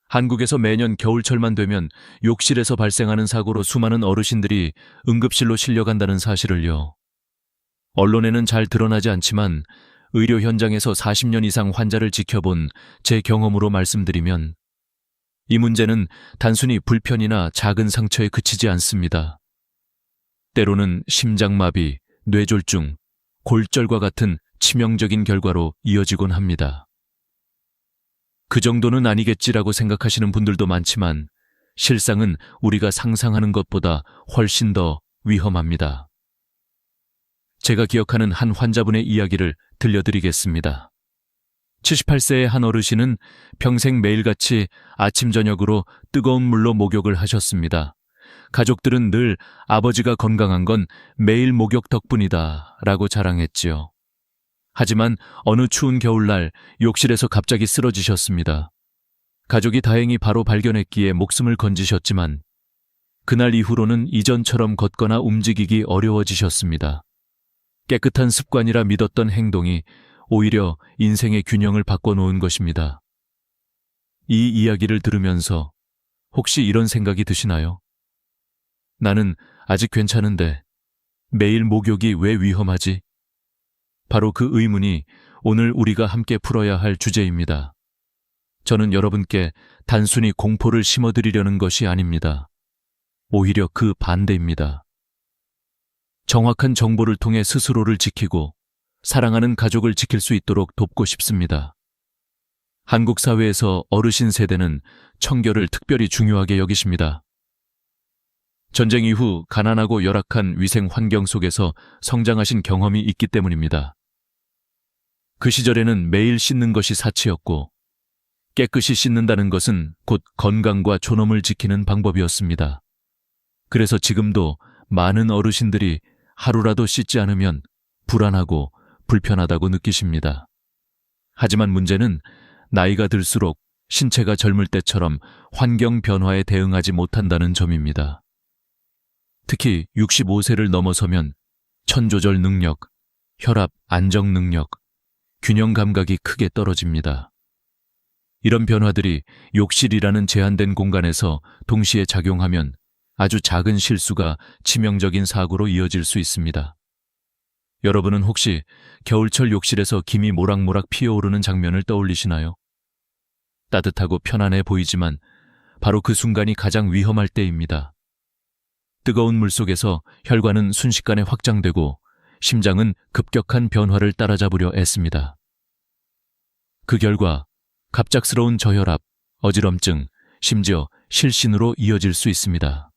한국에서 매년 겨울철만 되면 욕실에서 발생하는 사고로 수많은 어르신들이 응급실로 실려간다는 사실을요. 언론에는 잘 드러나지 않지만 의료 현장에서 40년 이상 환자를 지켜본 제 경험으로 말씀드리면 이 문제는 단순히 불편이나 작은 상처에 그치지 않습니다. 때로는 심장마비, 뇌졸중, 골절과 같은 치명적인 결과로 이어지곤 합니다. 그 정도는 아니겠지라고 생각하시는 분들도 많지만 실상은 우리가 상상하는 것보다 훨씬 더 위험합니다. 제가 기억하는 한 환자분의 이야기를 들려드리겠습니다. 78세의 한 어르신은 평생 매일같이 아침 저녁으로 뜨거운 물로 목욕을 하셨습니다. 가족들은 늘 아버지가 건강한 건 매일 목욕 덕분이다 라고 자랑했지요. 하지만 어느 추운 겨울날 욕실에서 갑자기 쓰러지셨습니다. 가족이 다행히 바로 발견했기에 목숨을 건지셨지만 그날 이후로는 이전처럼 걷거나 움직이기 어려워지셨습니다. 깨끗한 습관이라 믿었던 행동이 오히려 인생의 균형을 바꿔놓은 것입니다. 이 이야기를 들으면서 혹시 이런 생각이 드시나요? 나는 아직 괜찮은데 매일 목욕이 왜 위험하지? 바로 그 의문이 오늘 우리가 함께 풀어야 할 주제입니다. 저는 여러분께 단순히 공포를 심어드리려는 것이 아닙니다. 오히려 그 반대입니다. 정확한 정보를 통해 스스로를 지키고 사랑하는 가족을 지킬 수 있도록 돕고 싶습니다. 한국 사회에서 어르신 세대는 청결을 특별히 중요하게 여기십니다. 전쟁 이후 가난하고 열악한 위생 환경 속에서 성장하신 경험이 있기 때문입니다. 그 시절에는 매일 씻는 것이 사치였고 깨끗이 씻는다는 것은 곧 건강과 존엄을 지키는 방법이었습니다. 그래서 지금도 많은 어르신들이 하루라도 씻지 않으면 불안하고 불편하다고 느끼십니다. 하지만 문제는 나이가 들수록 신체가 젊을 때처럼 환경 변화에 대응하지 못한다는 점입니다. 특히 65세를 넘어서면 천 조절 능력, 혈압 안정 능력, 균형 감각이 크게 떨어집니다. 이런 변화들이 욕실이라는 제한된 공간에서 동시에 작용하면 아주 작은 실수가 치명적인 사고로 이어질 수 있습니다. 여러분은 혹시 겨울철 욕실에서 김이 모락모락 피어오르는 장면을 떠올리시나요? 따뜻하고 편안해 보이지만 바로 그 순간이 가장 위험할 때입니다. 뜨거운 물속에서 혈관은 순식간에 확장되고 심장은 급격한 변화를 따라잡으려 애씁니다. 그 결과 갑작스러운 저혈압, 어지럼증, 심지어 실신으로 이어질 수 있습니다.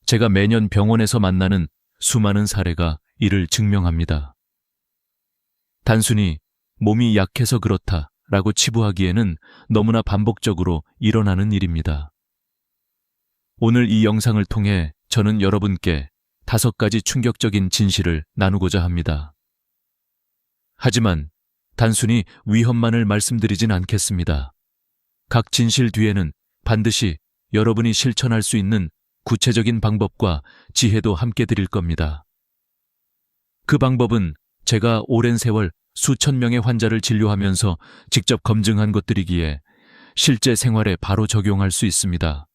제가 매년 병원에서 만나는 수많은 사례가 이를 증명합니다. 단순히 몸이 약해서 그렇다라고 치부하기에는 너무나 반복적으로 일어나는 일입니다. 오늘 이 영상을 통해 저는 여러분께 5가지 충격적인 진실을 나누고자 합니다. 하지만 단순히 위험만을 말씀드리진 않겠습니다. 각 진실 뒤에는 반드시 여러분이 실천할 수 있는 구체적인 방법과 지혜도 함께 드릴 겁니다. 그 방법은 제가 오랜 세월 수천 명의 환자를 진료하면서 직접 검증한 것들이기에 실제 생활에 바로 적용할 수 있습니다.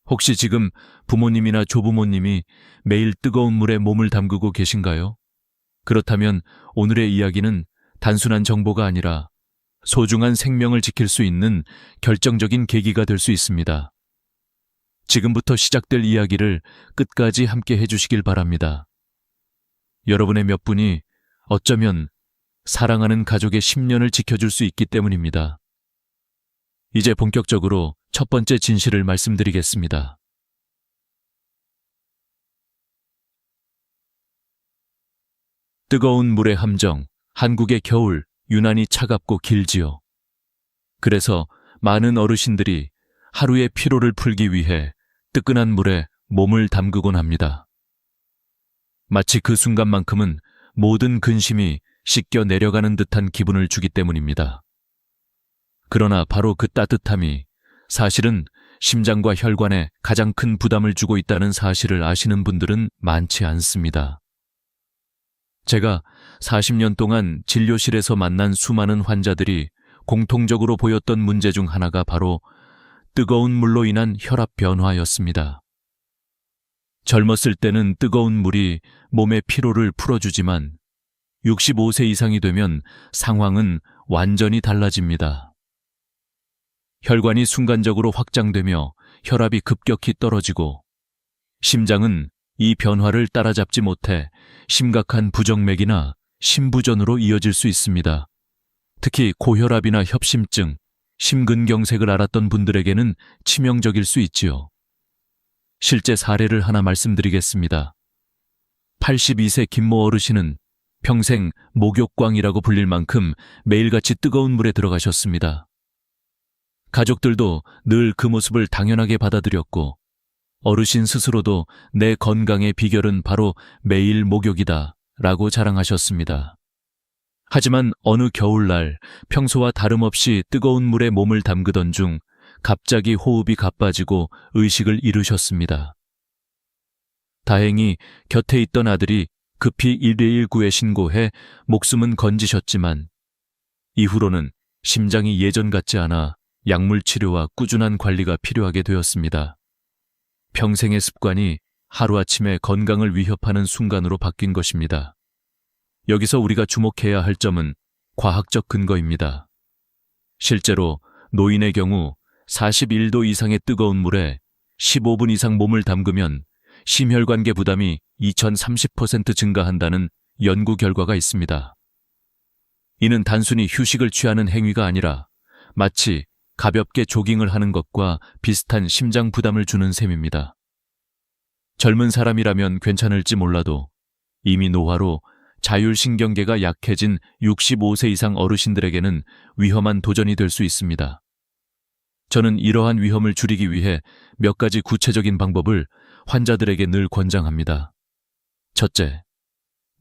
혹시 지금 부모님이나 조부모님이 매일 뜨거운 물에 몸을 담그고 계신가요? 그렇다면 오늘의 이야기는 단순한 정보가 아니라 소중한 생명을 지킬 수 있는 결정적인 계기가 될 수 있습니다. 지금부터 시작될 이야기를 끝까지 함께 해주시길 바랍니다. 여러분의 몇 분이 어쩌면 사랑하는 가족의 10년을 지켜줄 수 있기 때문입니다. 이제 본격적으로 첫 번째 진실을 말씀드리겠습니다. 뜨거운 물의 함정, 한국의 겨울 유난히 차갑고 길지요. 그래서 많은 어르신들이 하루의 피로를 풀기 위해 뜨끈한 물에 몸을 담그곤 합니다. 마치 그 순간만큼은 모든 근심이 씻겨 내려가는 듯한 기분을 주기 때문입니다. 그러나 바로 그 따뜻함이 사실은 심장과 혈관에 가장 큰 부담을 주고 있다는 사실을 아시는 분들은 많지 않습니다. 제가 40년 동안 진료실에서 만난 수많은 환자들이 공통적으로 보였던 문제 중 하나가 바로 뜨거운 물로 인한 혈압 변화였습니다. 젊었을 때는 뜨거운 물이 몸의 피로를 풀어주지만 65세 이상이 되면 상황은 완전히 달라집니다. 혈관이 순간적으로 확장되며 혈압이 급격히 떨어지고 심장은 이 변화를 따라잡지 못해 심각한 부정맥이나 심부전으로 이어질 수 있습니다. 특히 고혈압이나 협심증, 심근경색을 앓았던 분들에게는 치명적일 수 있지요. 실제 사례를 하나 말씀드리겠습니다. 82세 김모 어르신은 평생 목욕광이라고 불릴 만큼 매일같이 뜨거운 물에 들어가셨습니다. 가족들도 늘 그 모습을 당연하게 받아들였고 어르신 스스로도 내 건강의 비결은 바로 매일 목욕이다 라고 자랑하셨습니다. 하지만 어느 겨울날 평소와 다름없이 뜨거운 물에 몸을 담그던 중 갑자기 호흡이 가빠지고 의식을 잃으셨습니다. 다행히 곁에 있던 아들이 급히 119에 신고해 목숨은 건지셨지만 이후로는 심장이 예전 같지 않아 약물 치료와 꾸준한 관리가 필요하게 되었습니다. 평생의 습관이 하루아침에 건강을 위협하는 순간으로 바뀐 것입니다. 여기서 우리가 주목해야 할 점은 과학적 근거입니다. 실제로 노인의 경우 41도 이상의 뜨거운 물에 15분 이상 몸을 담그면 심혈관계 부담이 2030% 증가한다는 연구 결과가 있습니다. 이는 단순히 휴식을 취하는 행위가 아니라 마치 가볍게 조깅을 하는 것과 비슷한 심장 부담을 주는 셈입니다. 젊은 사람이라면 괜찮을지 몰라도 이미 노화로 자율신경계가 약해진 65세 이상 어르신들에게는 위험한 도전이 될 수 있습니다. 저는 이러한 위험을 줄이기 위해 몇 가지 구체적인 방법을 환자들에게 늘 권장합니다. 첫째,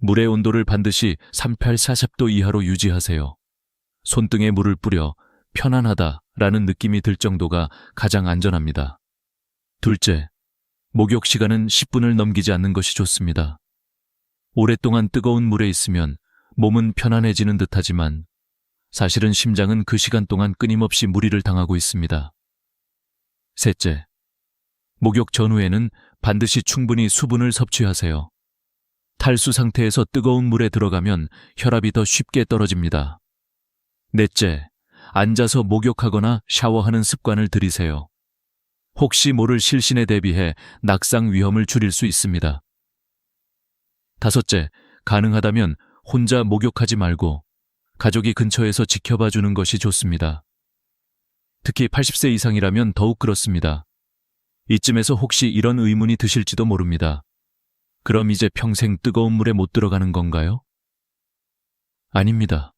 물의 온도를 반드시 38~40도 이하로 유지하세요. 손등에 물을 뿌려 편안하다라는 느낌이 들 정도가 가장 안전합니다. 둘째, 목욕 시간은 10분을 넘기지 않는 것이 좋습니다. 오랫동안 뜨거운 물에 있으면 몸은 편안해지는 듯하지만 사실은 심장은 그 시간 동안 끊임없이 무리를 당하고 있습니다. 셋째, 목욕 전후에는 반드시 충분히 수분을 섭취하세요. 탈수 상태에서 뜨거운 물에 들어가면 혈압이 더 쉽게 떨어집니다. 넷째, 앉아서 목욕하거나 샤워하는 습관을 들이세요. 혹시 모를 실신에 대비해 낙상 위험을 줄일 수 있습니다. 다섯째, 가능하다면 혼자 목욕하지 말고 가족이 근처에서 지켜봐 주는 것이 좋습니다. 특히 80세 이상이라면 더욱 그렇습니다. 이쯤에서 혹시 이런 의문이 드실지도 모릅니다. 그럼 이제 평생 뜨거운 물에 못 들어가는 건가요? 아닙니다.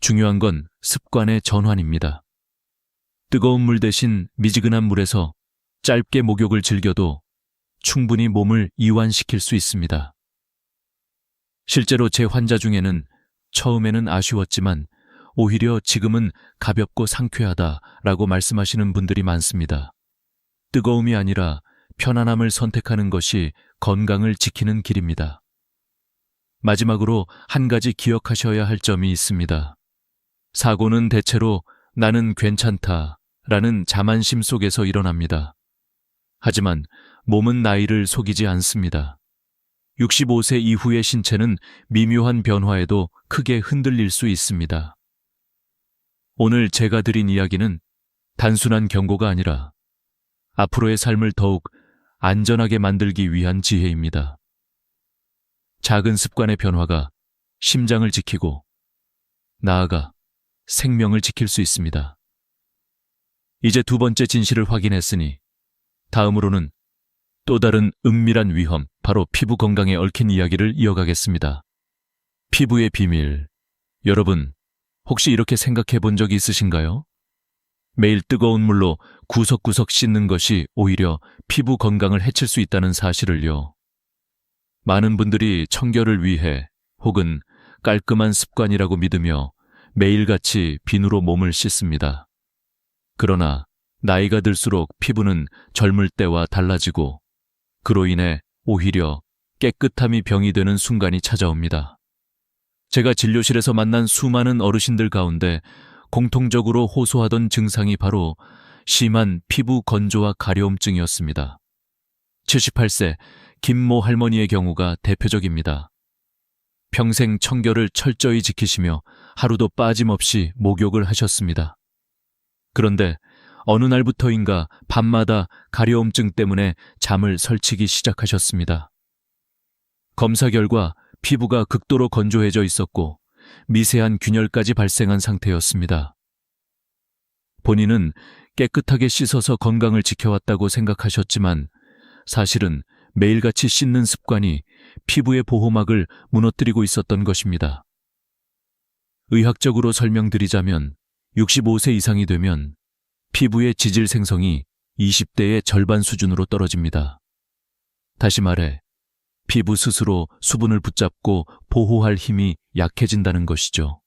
중요한 건 습관의 전환입니다. 뜨거운 물 대신 미지근한 물에서 짧게 목욕을 즐겨도 충분히 몸을 이완시킬 수 있습니다. 실제로 제 환자 중에는 처음에는 아쉬웠지만 오히려 지금은 가볍고 상쾌하다라고 말씀하시는 분들이 많습니다. 뜨거움이 아니라 편안함을 선택하는 것이 건강을 지키는 길입니다. 마지막으로 한 가지 기억하셔야 할 점이 있습니다. 사고는 대체로 나는 괜찮다라는 자만심 속에서 일어납니다. 하지만 몸은 나이를 속이지 않습니다. 65세 이후의 신체는 미묘한 변화에도 크게 흔들릴 수 있습니다. 오늘 제가 드린 이야기는 단순한 경고가 아니라 앞으로의 삶을 더욱 안전하게 만들기 위한 지혜입니다. 작은 습관의 변화가 심장을 지키고 나아가 생명을 지킬 수 있습니다. 이제 두 번째 진실을 확인했으니 다음으로는 또 다른 은밀한 위험, 바로 피부 건강에 얽힌 이야기를 이어가겠습니다. 피부의 비밀. 여러분, 혹시 이렇게 생각해 본 적이 있으신가요? 매일 뜨거운 물로 구석구석 씻는 것이 오히려 피부 건강을 해칠 수 있다는 사실을요. 많은 분들이 청결을 위해 혹은 깔끔한 습관이라고 믿으며 매일같이 비누로 몸을 씻습니다. 그러나 나이가 들수록 피부는 젊을 때와 달라지고 그로 인해 오히려 깨끗함이 병이 되는 순간이 찾아옵니다. 제가 진료실에서 만난 수많은 어르신들 가운데 공통적으로 호소하던 증상이 바로 심한 피부 건조와 가려움증이었습니다. 78세 김모 할머니의 경우가 대표적입니다. 평생 청결을 철저히 지키시며 하루도 빠짐없이 목욕을 하셨습니다. 그런데 어느 날부터인가 밤마다 가려움증 때문에 잠을 설치기 시작하셨습니다. 검사 결과 피부가 극도로 건조해져 있었고 미세한 균열까지 발생한 상태였습니다. 본인은 깨끗하게 씻어서 건강을 지켜왔다고 생각하셨지만 사실은 매일같이 씻는 습관이 피부의 보호막을 무너뜨리고 있었던 것입니다. 의학적으로 설명드리자면 65세 이상이 되면 피부의 지질 생성이 20대의 절반 수준으로 떨어집니다. 다시 말해 피부 스스로 수분을 붙잡고 보호할 힘이 약해진다는 것이죠.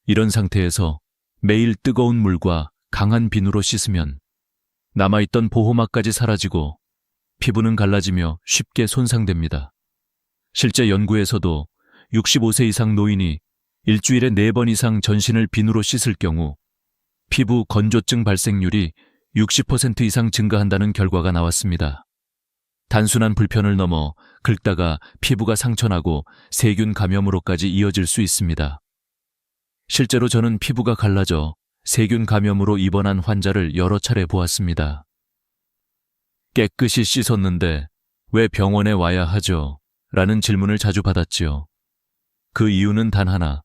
이런 상태에서 매일 뜨거운 물과 강한 비누로 씻으면 남아있던 보호막까지 사라지고 피부는 갈라지며 쉽게 손상됩니다. 실제 연구에서도 65세 이상 노인이 일주일에 4번 이상 전신을 비누로 씻을 경우 피부 건조증 발생률이 60% 이상 증가한다는 결과가 나왔습니다. 단순한 불편을 넘어 긁다가 피부가 상처나고 세균 감염으로까지 이어질 수 있습니다. 실제로 저는 피부가 갈라져 세균 감염으로 입원한 환자를 여러 차례 보았습니다. 깨끗이 씻었는데 왜 병원에 와야 하죠? 라는 질문을 자주 받았지요. 그 이유는 단 하나,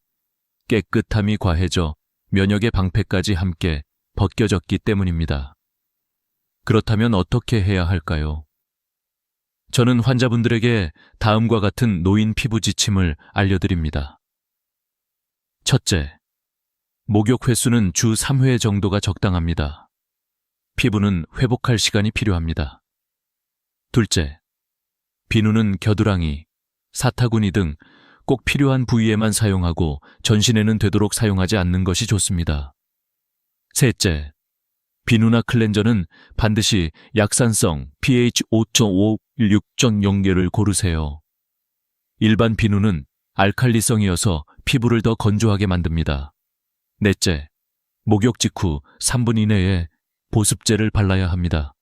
깨끗함이 과해져 면역의 방패까지 함께 벗겨졌기 때문입니다. 그렇다면 어떻게 해야 할까요? 저는 환자분들에게 다음과 같은 노인 피부 지침을 알려드립니다. 첫째, 목욕 횟수는 주 3회 정도가 적당합니다. 피부는 회복할 시간이 필요합니다. 둘째, 비누는 겨드랑이, 사타구니 등 꼭 필요한 부위에만 사용하고 전신에는 되도록 사용하지 않는 것이 좋습니다. 셋째, 비누나 클렌저는 반드시 약산성 pH 5.5, 6.0를 고르세요. 일반 비누는 알칼리성이어서 피부를 더 건조하게 만듭니다. 넷째, 목욕 직후 3분 이내에 보습제를 발라야 합니다.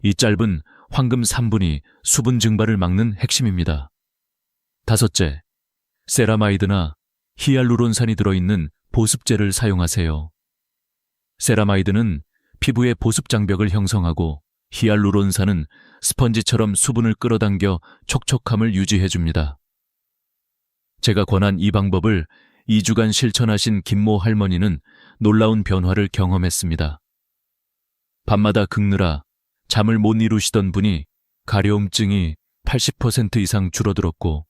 이 짧은 황금 3분이 수분 증발을 막는 핵심입니다. 다섯째, 세라마이드나 히알루론산이 들어있는 보습제를 사용하세요. 세라마이드는 피부의 보습 장벽을 형성하고 히알루론산은 스펀지처럼 수분을 끌어당겨 촉촉함을 유지해줍니다. 제가 권한 이 방법을 2주간 실천하신 김모 할머니는 놀라운 변화를 경험했습니다. 밤마다 긁느라 잠을 못 이루시던 분이 가려움증이 80% 이상 줄어들었고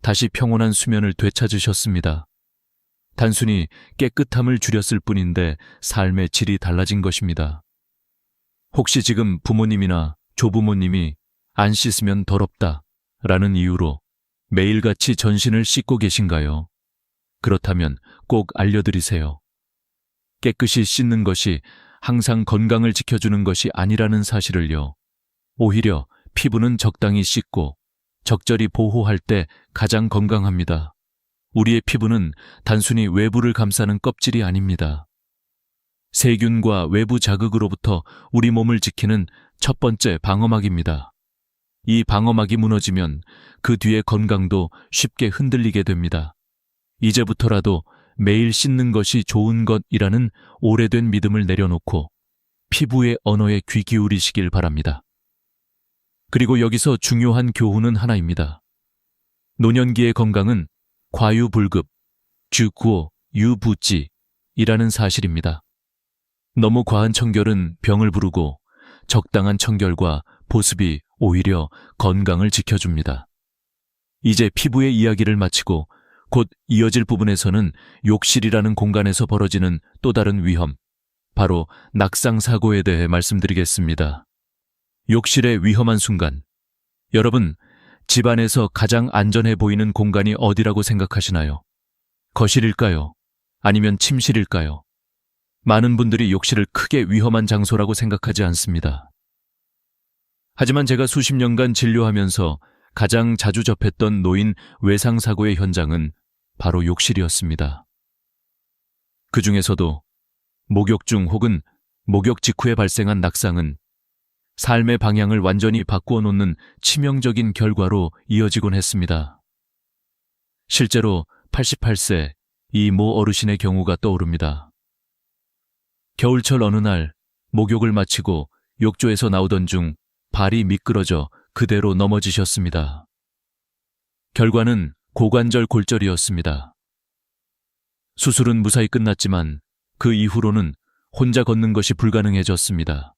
다시 평온한 수면을 되찾으셨습니다. 단순히 깨끗함을 줄였을 뿐인데 삶의 질이 달라진 것입니다. 혹시 지금 부모님이나 조부모님이 안 씻으면 더럽다 라는 이유로 매일같이 전신을 씻고 계신가요? 그렇다면 꼭 알려드리세요. 깨끗이 씻는 것이 항상 건강을 지켜주는 것이 아니라는 사실을요. 오히려 피부는 적당히 씻고 적절히 보호할 때 가장 건강합니다. 우리의 피부는 단순히 외부를 감싸는 껍질이 아닙니다. 세균과 외부 자극으로부터 우리 몸을 지키는 첫 번째 방어막입니다. 이 방어막이 무너지면 그 뒤의 건강도 쉽게 흔들리게 됩니다. 이제부터라도 매일 씻는 것이 좋은 것이라는 오래된 믿음을 내려놓고 피부의 언어에 귀 기울이시길 바랍니다. 그리고 여기서 중요한 교훈은 하나입니다. 노년기의 건강은 과유불급, 주구호 유부지이라는 사실입니다. 너무 과한 청결은 병을 부르고 적당한 청결과 보습이 오히려 건강을 지켜줍니다. 이제 피부의 이야기를 마치고 곧 이어질 부분에서는 욕실이라는 공간에서 벌어지는 또 다른 위험, 바로 낙상 사고에 대해 말씀드리겠습니다. 욕실의 위험한 순간. 여러분, 집안에서 가장 안전해 보이는 공간이 어디라고 생각하시나요? 거실일까요? 아니면 침실일까요? 많은 분들이 욕실을 크게 위험한 장소라고 생각하지 않습니다. 하지만 제가 수십 년간 진료하면서 가장 자주 접했던 노인 외상사고의 현장은 바로 욕실이었습니다. 그 중에서도 목욕 중 혹은 목욕 직후에 발생한 낙상은 삶의 방향을 완전히 바꾸어 놓는 치명적인 결과로 이어지곤 했습니다. 실제로 88세 이 모 어르신의 경우가 떠오릅니다. 겨울철 어느 날 목욕을 마치고 욕조에서 나오던 중 발이 미끄러져 그대로 넘어지셨습니다. 결과는 고관절 골절이었습니다. 수술은 무사히 끝났지만 그 이후로는 혼자 걷는 것이 불가능해졌습니다.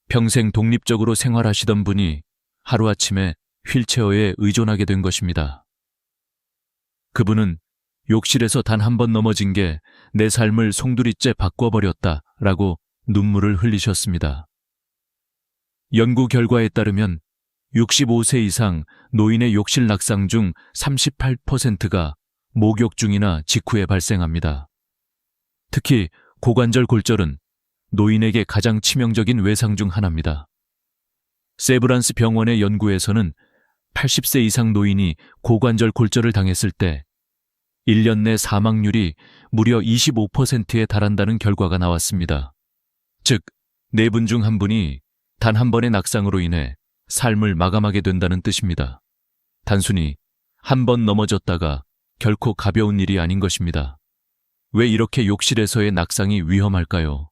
평생 독립적으로 생활하시던 분이 하루아침에 휠체어에 의존하게 된 것입니다. 그분은 욕실에서 단 한 번 넘어진 게 내 삶을 송두리째 바꿔버렸다라고 눈물을 흘리셨습니다. 연구 결과에 따르면 65세 이상 노인의 욕실 낙상 중 38%가 목욕 중이나 직후에 발생합니다. 특히 고관절 골절은 노인에게 가장 치명적인 외상 중 하나입니다. 세브란스 병원의 연구에서는 80세 이상 노인이 고관절 골절을 당했을 때 1년 내 사망률이 무려 25%에 달한다는 결과가 나왔습니다. 즉, 4분 중 1분이 단 한 번의 낙상으로 인해 삶을 마감하게 된다는 뜻입니다. 단순히 한 번 넘어졌다가 결코 가벼운 일이 아닌 것입니다. 왜 이렇게 욕실에서의 낙상이 위험할까요?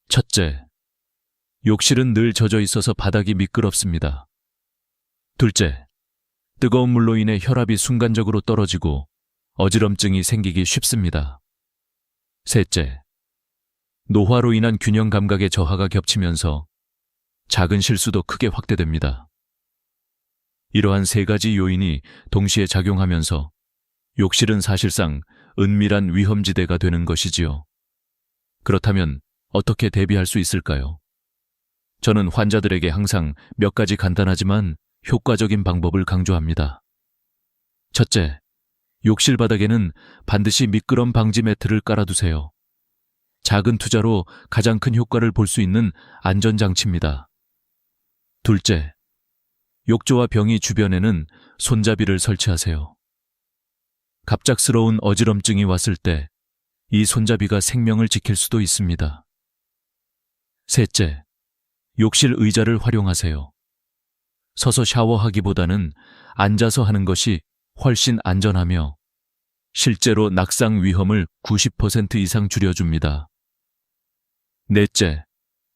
첫째, 욕실은 늘 젖어 있어서 바닥이 미끄럽습니다. 둘째, 뜨거운 물로 인해 혈압이 순간적으로 떨어지고 어지럼증이 생기기 쉽습니다. 셋째, 노화로 인한 균형 감각의 저하가 겹치면서 작은 실수도 크게 확대됩니다. 이러한 3가지 요인이 동시에 작용하면서 욕실은 사실상 은밀한 위험지대가 되는 것이지요. 그렇다면 어떻게 대비할 수 있을까요? 저는 환자들에게 항상 몇 가지 간단하지만 효과적인 방법을 강조합니다. 첫째, 욕실 바닥에는 반드시 미끄럼 방지 매트를 깔아두세요. 작은 투자로 가장 큰 효과를 볼 수 있는 안전장치입니다. 둘째, 욕조와 변기 주변에는 손잡이를 설치하세요. 갑작스러운 어지럼증이 왔을 때 이 손잡이가 생명을 지킬 수도 있습니다. 셋째, 욕실 의자를 활용하세요. 서서 샤워하기보다는 앉아서 하는 것이 훨씬 안전하며 실제로 낙상 위험을 90% 이상 줄여줍니다. 넷째,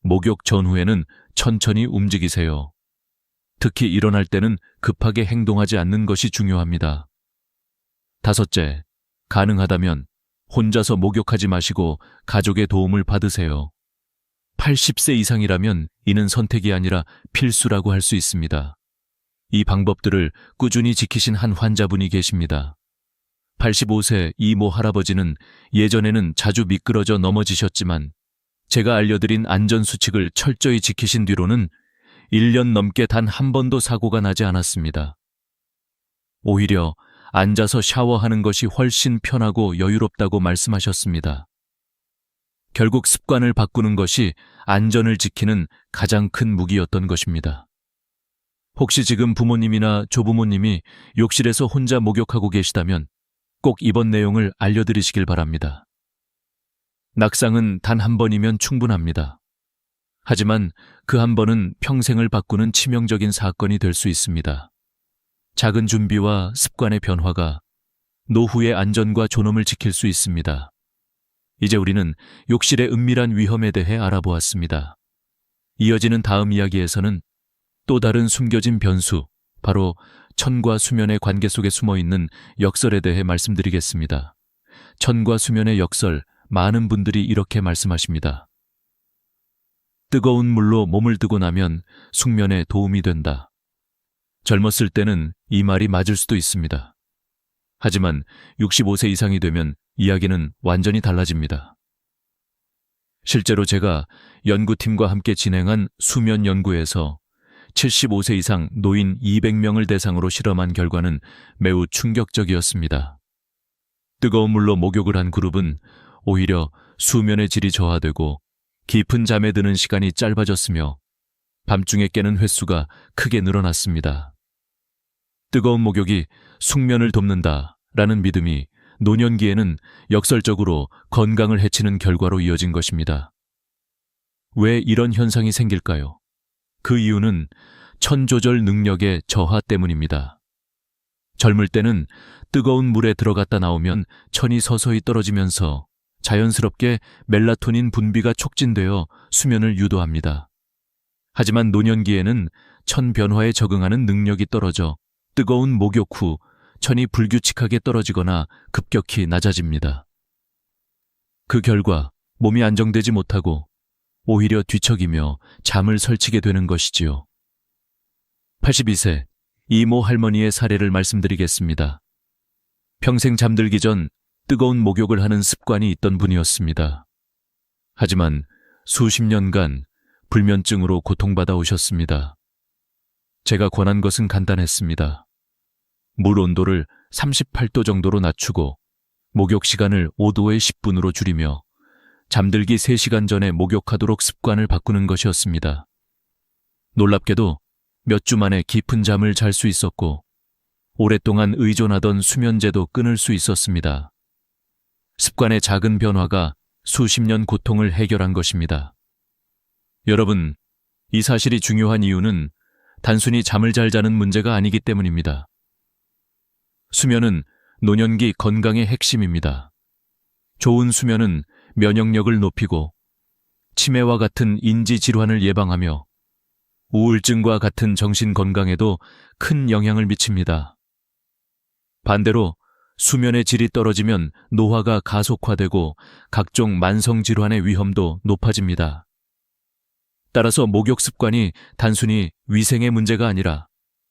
목욕 전후에는 천천히 움직이세요. 특히 일어날 때는 급하게 행동하지 않는 것이 중요합니다. 다섯째, 가능하다면 혼자서 목욕하지 마시고 가족의 도움을 받으세요. 80세 이상이라면 이는 선택이 아니라 필수라고 할 수 있습니다. 이 방법들을 꾸준히 지키신 한 환자분이 계십니다. 85세 이 모 할아버지는 예전에는 자주 미끄러져 넘어지셨지만 제가 알려드린 안전수칙을 철저히 지키신 뒤로는 1년 넘게 단 한 번도 사고가 나지 않았습니다. 오히려 앉아서 샤워하는 것이 훨씬 편하고 여유롭다고 말씀하셨습니다. 결국 습관을 바꾸는 것이 안전을 지키는 가장 큰 무기였던 것입니다. 혹시 지금 부모님이나 조부모님이 욕실에서 혼자 목욕하고 계시다면 꼭 이번 내용을 알려드리시길 바랍니다. 낙상은 단 한 번이면 충분합니다. 하지만 그 한 번은 평생을 바꾸는 치명적인 사건이 될 수 있습니다. 작은 준비와 습관의 변화가 노후의 안전과 존엄을 지킬 수 있습니다. 이제 우리는 욕실의 은밀한 위험에 대해 알아보았습니다. 이어지는 다음 이야기에서는 또 다른 숨겨진 변수, 바로 천과 수면의 관계 속에 숨어있는 역설에 대해 말씀드리겠습니다. 천과 수면의 역설, 많은 분들이 이렇게 말씀하십니다. 뜨거운 물로 몸을 뜨고 나면 숙면에 도움이 된다. 젊었을 때는 이 말이 맞을 수도 있습니다. 하지만 65세 이상이 되면 이야기는 완전히 달라집니다. 실제로 제가 연구팀과 함께 진행한 수면 연구에서 75세 이상 노인 200명을 대상으로 실험한 결과는 매우 충격적이었습니다. 뜨거운 물로 목욕을 한 그룹은 오히려 수면의 질이 저하되고 깊은 잠에 드는 시간이 짧아졌으며 밤중에 깨는 횟수가 크게 늘어났습니다. 뜨거운 목욕이 숙면을 돕는다라는 믿음이 노년기에는 역설적으로 건강을 해치는 결과로 이어진 것입니다. 왜 이런 현상이 생길까요? 그 이유는 천조절 능력의 저하 때문입니다. 젊을 때는 뜨거운 물에 들어갔다 나오면 천이 서서히 떨어지면서 자연스럽게 멜라토닌 분비가 촉진되어 수면을 유도합니다. 하지만 노년기에는 천 변화에 적응하는 능력이 떨어져 뜨거운 목욕 후 천이 불규칙하게 떨어지거나 급격히 낮아집니다. 그 결과 몸이 안정되지 못하고 오히려 뒤척이며 잠을 설치게 되는 것이지요. 82세 이모 할머니의 사례를 말씀드리겠습니다. 평생 잠들기 전 뜨거운 목욕을 하는 습관이 있던 분이었습니다. 하지만 수십 년간 불면증으로 고통받아 오셨습니다. 제가 권한 것은 간단했습니다. 물 온도를 38도 정도로 낮추고 목욕 시간을 5도에 10분으로 줄이며 잠들기 3시간 전에 목욕하도록 습관을 바꾸는 것이었습니다. 놀랍게도 몇 주 만에 깊은 잠을 잘 수 있었고 오랫동안 의존하던 수면제도 끊을 수 있었습니다. 습관의 작은 변화가 수십 년 고통을 해결한 것입니다. 여러분, 이 사실이 중요한 이유는 단순히 잠을 잘 자는 문제가 아니기 때문입니다. 수면은 노년기 건강의 핵심입니다. 좋은 수면은 면역력을 높이고 치매와 같은 인지 질환을 예방하며 우울증과 같은 정신 건강에도 큰 영향을 미칩니다. 반대로 수면의 질이 떨어지면 노화가 가속화되고 각종 만성 질환의 위험도 높아집니다. 따라서 목욕 습관이 단순히 위생의 문제가 아니라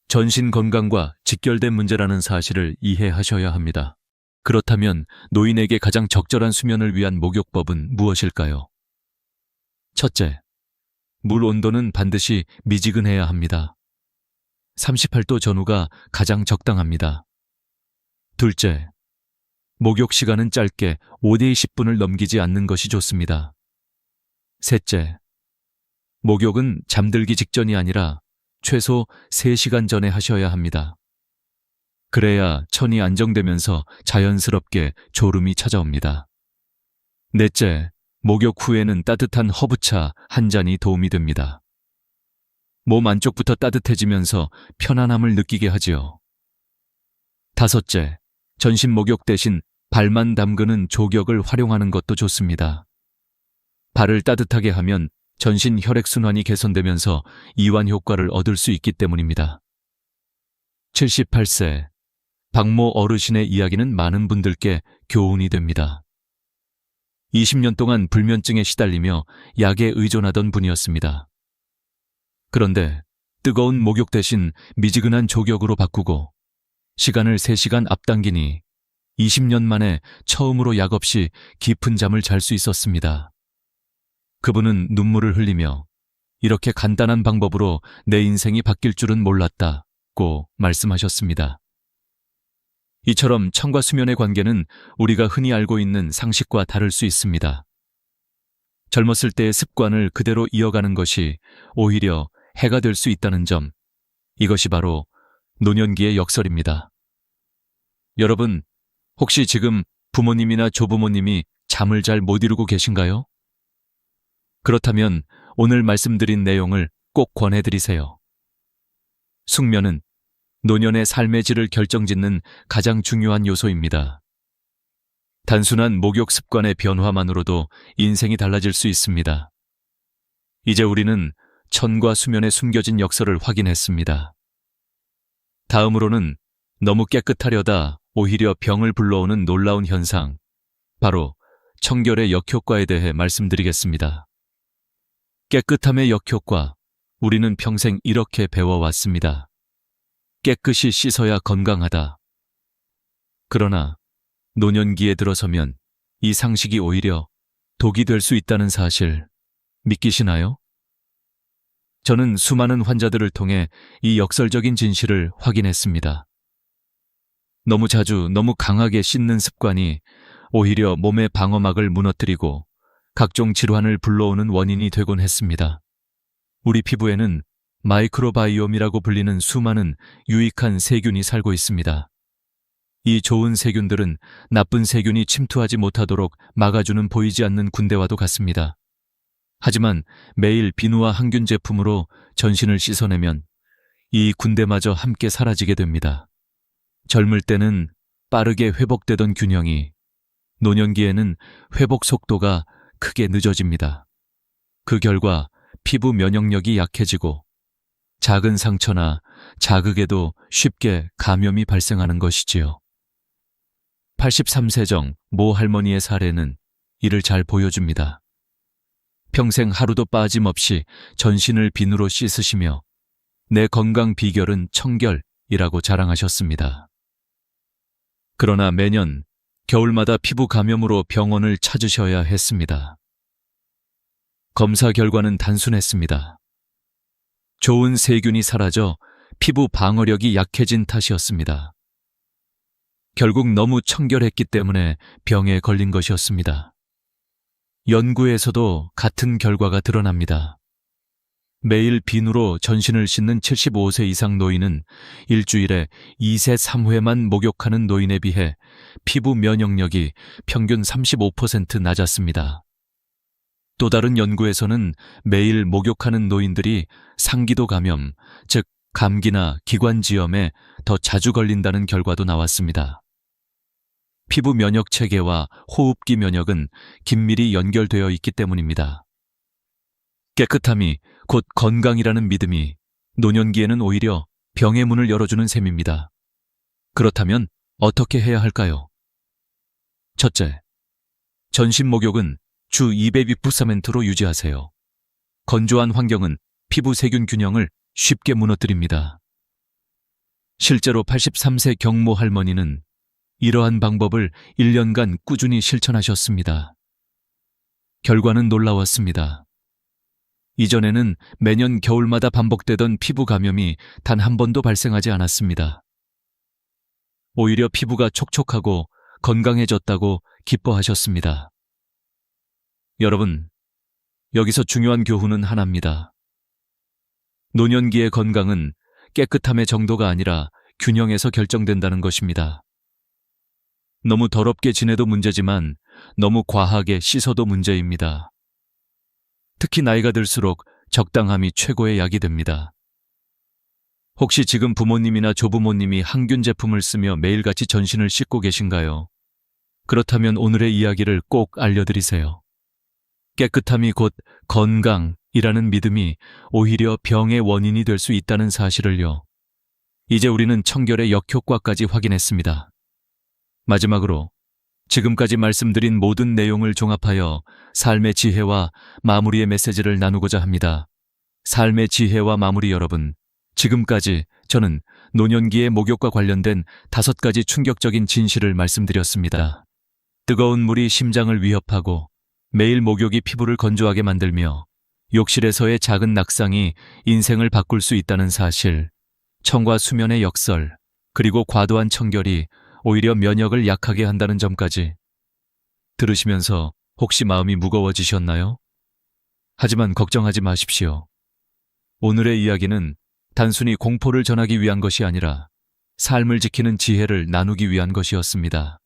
전신 건강과 직결된 문제라는 사실을 이해하셔야 합니다. 그렇다면 노인에게 가장 적절한 수면을 위한 목욕법은 무엇일까요? 첫째, 물 온도는 반드시 미지근해야 합니다. 38도 전후가 가장 적당합니다. 둘째, 목욕 시간은 짧게 5대 10분을 넘기지 않는 것이 좋습니다. 셋째, 목욕은 잠들기 직전이 아니라 최소 3시간 전에 하셔야 합니다. 그래야 천이 안정되면서 자연스럽게 졸음이 찾아옵니다. 넷째, 목욕 후에는 따뜻한 허브차 한 잔이 도움이 됩니다. 몸 안쪽부터 따뜻해지면서 편안함을 느끼게 하지요. 다섯째, 전신 목욕 대신 발만 담그는 조격을 활용하는 것도 좋습니다. 발을 따뜻하게 하면 전신 혈액순환이 개선되면서 이완 효과를 얻을 수 있기 때문입니다. 78세, 박모 어르신의 이야기는 많은 분들께 교훈이 됩니다. 20년 동안 불면증에 시달리며 약에 의존하던 분이었습니다. 그런데 뜨거운 목욕 대신 미지근한 조격으로 바꾸고 시간을 3시간 앞당기니 20년 만에 처음으로 약 없이 깊은 잠을 잘 수 있었습니다. 그분은 눈물을 흘리며 이렇게 간단한 방법으로 내 인생이 바뀔 줄은 몰랐다고 말씀하셨습니다. 이처럼 천과 수면의 관계는 우리가 흔히 알고 있는 상식과 다를 수 있습니다. 젊었을 때의 습관을 그대로 이어가는 것이 오히려 해가 될 수 있다는 점, 이것이 바로 노년기의 역설입니다. 여러분, 혹시 지금 부모님이나 조부모님이 잠을 잘 못 이루고 계신가요? 그렇다면 오늘 말씀드린 내용을 꼭 권해드리세요. 숙면은 노년의 삶의 질을 결정짓는 가장 중요한 요소입니다. 단순한 목욕 습관의 변화만으로도 인생이 달라질 수 있습니다. 이제 우리는 천과 수면에 숨겨진 역설을 확인했습니다. 다음으로는 너무 깨끗하려다 오히려 병을 불러오는 놀라운 현상, 바로 청결의 역효과에 대해 말씀드리겠습니다. 깨끗함의 역효과, 우리는 평생 이렇게 배워왔습니다. 깨끗이 씻어야 건강하다. 그러나 노년기에 들어서면 이 상식이 오히려 독이 될 수 있다는 사실 믿기시나요? 저는 수많은 환자들을 통해 이 역설적인 진실을 확인했습니다. 너무 자주, 너무 강하게 씻는 습관이 오히려 몸의 방어막을 무너뜨리고 각종 질환을 불러오는 원인이 되곤 했습니다. 우리 피부에는 마이크로바이옴이라고 불리는 수많은 유익한 세균이 살고 있습니다. 이 좋은 세균들은 나쁜 세균이 침투하지 못하도록 막아주는 보이지 않는 군대와도 같습니다. 하지만 매일 비누와 항균 제품으로 전신을 씻어내면 이 군대마저 함께 사라지게 됩니다. 젊을 때는 빠르게 회복되던 균형이 노년기에는 회복 속도가 크게 늦어집니다. 그 결과 피부 면역력이 약해지고 작은 상처나 자극에도 쉽게 감염이 발생하는 것이지요. 83세정 모 할머니의 사례는 이를 잘 보여줍니다. 평생 하루도 빠짐없이 전신을 비누로 씻으시며 내 건강 비결은 청결이라고 자랑하셨습니다. 그러나 매년 겨울마다 피부 감염으로 병원을 찾으셔야 했습니다. 검사 결과는 단순했습니다. 좋은 세균이 사라져 피부 방어력이 약해진 탓이었습니다. 결국 너무 청결했기 때문에 병에 걸린 것이었습니다. 연구에서도 같은 결과가 드러납니다. 매일 비누로 전신을 씻는 75세 이상 노인은 일주일에 2세 3회만 목욕하는 노인에 비해 피부 면역력이 평균 35% 낮았습니다. 또 다른 연구에서는 매일 목욕하는 노인들이 상기도 감염, 즉 감기나 기관지염에 더 자주 걸린다는 결과도 나왔습니다. 피부 면역 체계와 호흡기 면역은 긴밀히 연결되어 있기 때문입니다. 깨끗함이 곧 건강이라는 믿음이 노년기에는 오히려 병의 문을 열어주는 셈입니다. 그렇다면 어떻게 해야 할까요? 첫째, 전신 목욕은 주 200%로 유지하세요. 건조한 환경은 피부 세균 균형을 쉽게 무너뜨립니다. 실제로 83세 경모 할머니는 이러한 방법을 1년간 꾸준히 실천하셨습니다. 결과는 놀라웠습니다. 이전에는 매년 겨울마다 반복되던 피부 감염이 단 한 번도 발생하지 않았습니다. 오히려 피부가 촉촉하고 건강해졌다고 기뻐하셨습니다. 여러분, 여기서 중요한 교훈은 하나입니다. 노년기의 건강은 깨끗함의 정도가 아니라 균형에서 결정된다는 것입니다. 너무 더럽게 지내도 문제지만 너무 과하게 씻어도 문제입니다. 특히 나이가 들수록 적당함이 최고의 약이 됩니다. 혹시 지금 부모님이나 조부모님이 항균 제품을 쓰며 매일같이 전신을 씻고 계신가요? 그렇다면 오늘의 이야기를 꼭 알려드리세요. 깨끗함이 곧 건강이라는 믿음이 오히려 병의 원인이 될 수 있다는 사실을요. 이제 우리는 청결의 역효과까지 확인했습니다. 마지막으로 지금까지 말씀드린 모든 내용을 종합하여 삶의 지혜와 마무리의 메시지를 나누고자 합니다. 삶의 지혜와 마무리 여러분, 지금까지 저는 노년기의 목욕과 관련된 5가지 충격적인 진실을 말씀드렸습니다. 뜨거운 물이 심장을 위협하고 매일 목욕이 피부를 건조하게 만들며 욕실에서의 작은 낙상이 인생을 바꿀 수 있다는 사실, 청과 수면의 역설, 그리고 과도한 청결이 오히려 면역을 약하게 한다는 점까지 들으시면서 혹시 마음이 무거워지셨나요? 하지만 걱정하지 마십시오. 오늘의 이야기는 단순히 공포를 전하기 위한 것이 아니라 삶을 지키는 지혜를 나누기 위한 것이었습니다.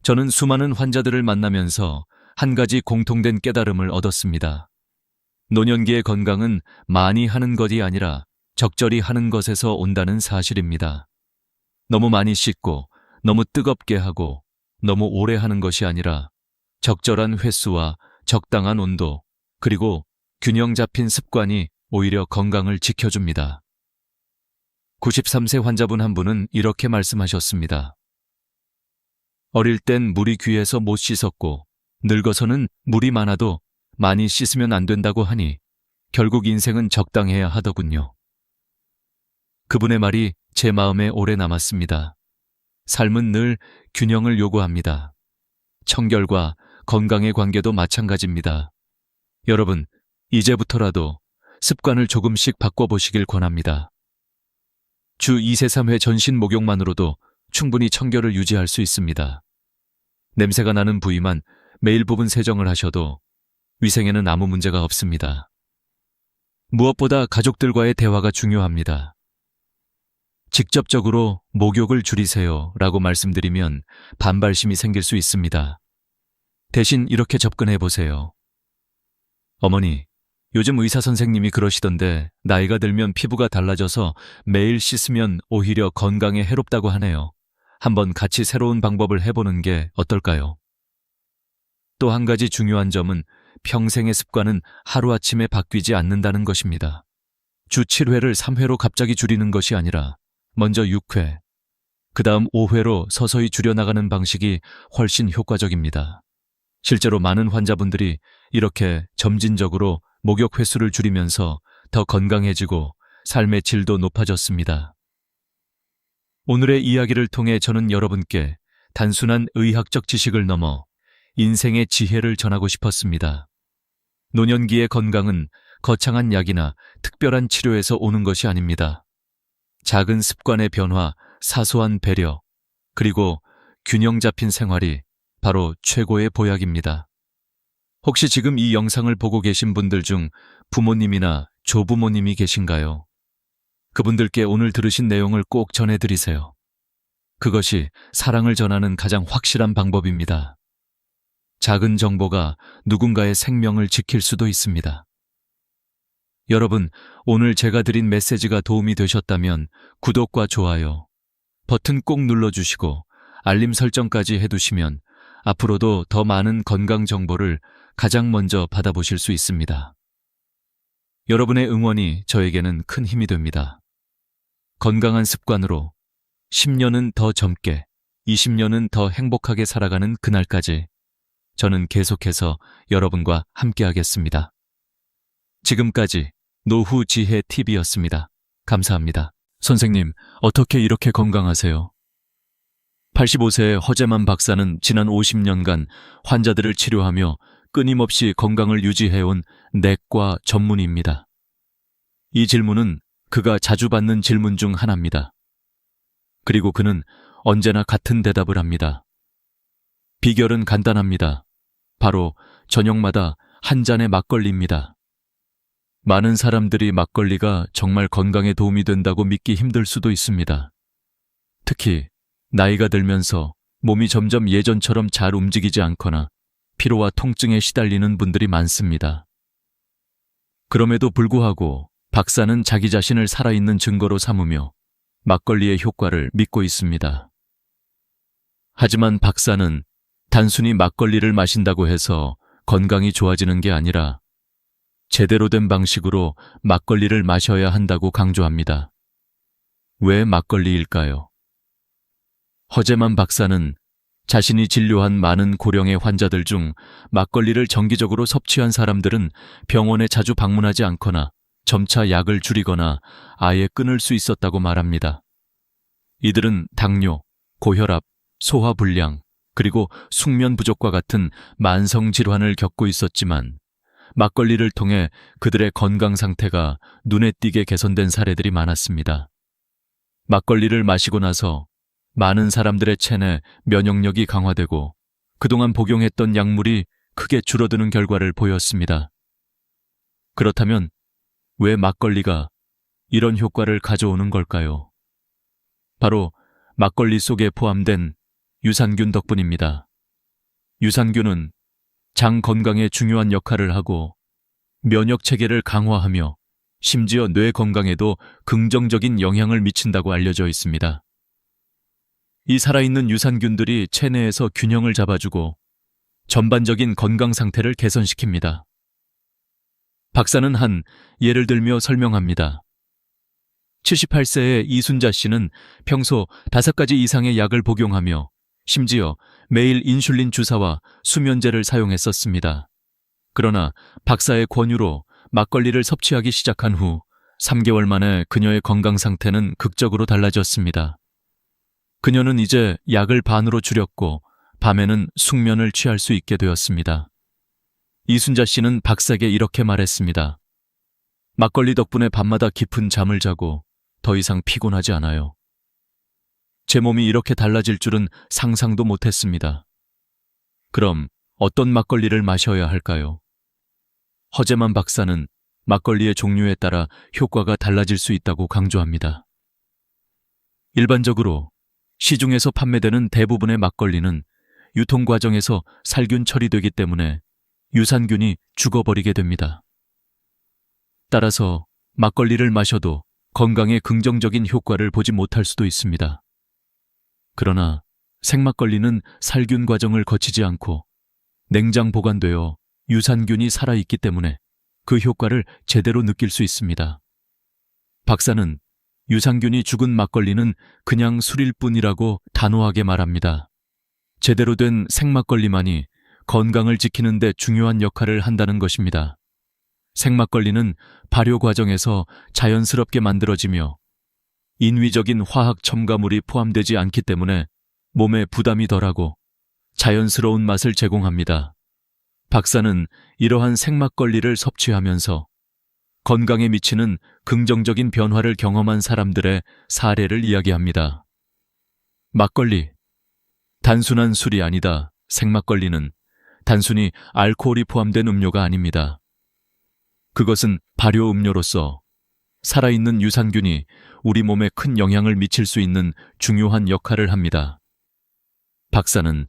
저는 수많은 환자들을 만나면서 한 가지 공통된 깨달음을 얻었습니다. 노년기의 건강은 많이 하는 것이 아니라 적절히 하는 것에서 온다는 사실입니다. 너무 많이 씻고 너무 뜨겁게 하고 너무 오래 하는 것이 아니라 적절한 횟수와 적당한 온도, 그리고 균형 잡힌 습관이 오히려 건강을 지켜줍니다. 93세 환자분 한 분은 이렇게 말씀하셨습니다. 어릴 땐 물이 귀해서 못 씻었고 늙어서는 물이 많아도 많이 씻으면 안 된다고 하니 결국 인생은 적당해야 하더군요. 그분의 말이 제 마음에 오래 남았습니다. 삶은 늘 균형을 요구합니다. 청결과 건강의 관계도 마찬가지입니다. 여러분, 이제부터라도 습관을 조금씩 바꿔보시길 권합니다. 주 2세 3회 전신 목욕만으로도 충분히 청결을 유지할 수 있습니다. 냄새가 나는 부위만 매일 부분 세정을 하셔도 위생에는 아무 문제가 없습니다. 무엇보다 가족들과의 대화가 중요합니다. 직접적으로 목욕을 줄이세요 라고 말씀드리면 반발심이 생길 수 있습니다. 대신 이렇게 접근해 보세요. 어머니, 요즘 의사 선생님이 그러시던데 나이가 들면 피부가 달라져서 매일 씻으면 오히려 건강에 해롭다고 하네요. 한번 같이 새로운 방법을 해보는 게 어떨까요? 또 한 가지 중요한 점은 평생의 습관은 하루아침에 바뀌지 않는다는 것입니다. 주 7회를 3회로 갑자기 줄이는 것이 아니라 먼저 6회, 그 다음 5회로 서서히 줄여나가는 방식이 훨씬 효과적입니다. 실제로 많은 환자분들이 이렇게 점진적으로 목욕 횟수를 줄이면서 더 건강해지고 삶의 질도 높아졌습니다. 오늘의 이야기를 통해 저는 여러분께 단순한 의학적 지식을 넘어 인생의 지혜를 전하고 싶었습니다. 노년기의 건강은 거창한 약이나 특별한 치료에서 오는 것이 아닙니다. 작은 습관의 변화, 사소한 배려, 그리고 균형 잡힌 생활이 바로 최고의 보약입니다. 혹시 지금 이 영상을 보고 계신 분들 중 부모님이나 조부모님이 계신가요? 그분들께 오늘 들으신 내용을 꼭 전해드리세요. 그것이 사랑을 전하는 가장 확실한 방법입니다. 작은 정보가 누군가의 생명을 지킬 수도 있습니다. 여러분, 오늘 제가 드린 메시지가 도움이 되셨다면 구독과 좋아요, 버튼 꼭 눌러주시고 알림 설정까지 해두시면 앞으로도 더 많은 건강 정보를 가장 먼저 받아보실 수 있습니다. 여러분의 응원이 저에게는 큰 힘이 됩니다. 건강한 습관으로 10년은 더 젊게, 20년은 더 행복하게 살아가는 그날까지 저는 계속해서 여러분과 함께하겠습니다. 지금까지 노후 지혜 TV였습니다. 감사합니다. 선생님, 어떻게 이렇게 건강하세요? 85세의 허재만 박사는 지난 50년간 환자들을 치료하며 끊임없이 건강을 유지해온 내과 전문의입니다. 이 질문은 그가 자주 받는 질문 중 하나입니다. 그리고 그는 언제나 같은 대답을 합니다. 비결은 간단합니다. 바로 저녁마다 한 잔의 막걸리입니다. 많은 사람들이 막걸리가 정말 건강에 도움이 된다고 믿기 힘들 수도 있습니다. 특히 나이가 들면서 몸이 점점 예전처럼 잘 움직이지 않거나 피로와 통증에 시달리는 분들이 많습니다. 그럼에도 불구하고 박사는 자기 자신을 살아있는 증거로 삼으며 막걸리의 효과를 믿고 있습니다. 하지만 박사는 단순히 막걸리를 마신다고 해서 건강이 좋아지는 게 아니라 제대로 된 방식으로 막걸리를 마셔야 한다고 강조합니다. 왜 막걸리일까요? 허재만 박사는 자신이 진료한 많은 고령의 환자들 중 막걸리를 정기적으로 섭취한 사람들은 병원에 자주 방문하지 않거나 점차 약을 줄이거나 아예 끊을 수 있었다고 말합니다. 이들은 당뇨, 고혈압, 소화불량, 그리고 숙면 부족과 같은 만성 질환을 겪고 있었지만 막걸리를 통해 그들의 건강 상태가 눈에 띄게 개선된 사례들이 많았습니다. 막걸리를 마시고 나서 많은 사람들의 체내 면역력이 강화되고 그동안 복용했던 약물이 크게 줄어드는 결과를 보였습니다. 그렇다면 왜 막걸리가 이런 효과를 가져오는 걸까요? 바로 막걸리 속에 포함된 유산균 덕분입니다. 유산균은 장 건강에 중요한 역할을 하고 면역 체계를 강화하며 심지어 뇌 건강에도 긍정적인 영향을 미친다고 알려져 있습니다. 이 살아있는 유산균들이 체내에서 균형을 잡아주고 전반적인 건강 상태를 개선시킵니다. 박사는 한 예를 들며 설명합니다. 78세의 이순자 씨는 평소 5가지 이상의 약을 복용하며 심지어 매일 인슐린 주사와 수면제를 사용했었습니다. 그러나 박사의 권유로 막걸리를 섭취하기 시작한 후 3개월 만에 그녀의 건강 상태는 극적으로 달라졌습니다. 그녀는 이제 약을 반으로 줄였고 밤에는 숙면을 취할 수 있게 되었습니다. 이순자 씨는 박사에게 이렇게 말했습니다. 막걸리 덕분에 밤마다 깊은 잠을 자고 더 이상 피곤하지 않아요. 제 몸이 이렇게 달라질 줄은 상상도 못했습니다. 그럼 어떤 막걸리를 마셔야 할까요? 허재만 박사는 막걸리의 종류에 따라 효과가 달라질 수 있다고 강조합니다. 일반적으로 시중에서 판매되는 대부분의 막걸리는 유통 과정에서 살균 처리되기 때문에 유산균이 죽어버리게 됩니다. 따라서 막걸리를 마셔도 건강에 긍정적인 효과를 보지 못할 수도 있습니다. 그러나 생막걸리는 살균 과정을 거치지 않고 냉장 보관되어 유산균이 살아있기 때문에 그 효과를 제대로 느낄 수 있습니다. 박사는 유산균이 죽은 막걸리는 그냥 술일 뿐이라고 단호하게 말합니다. 제대로 된 생막걸리만이 건강을 지키는 데 중요한 역할을 한다는 것입니다. 생막걸리는 발효 과정에서 자연스럽게 만들어지며 인위적인 화학 첨가물이 포함되지 않기 때문에 몸에 부담이 덜하고 자연스러운 맛을 제공합니다. 박사는 이러한 생막걸리를 섭취하면서 건강에 미치는 긍정적인 변화를 경험한 사람들의 사례를 이야기합니다. 막걸리. 단순한 술이 아니다. 생막걸리는 단순히 알코올이 포함된 음료가 아닙니다. 그것은 발효 음료로서 살아있는 유산균이 우리 몸에 큰 영향을 미칠 수 있는 중요한 역할을 합니다. 박사는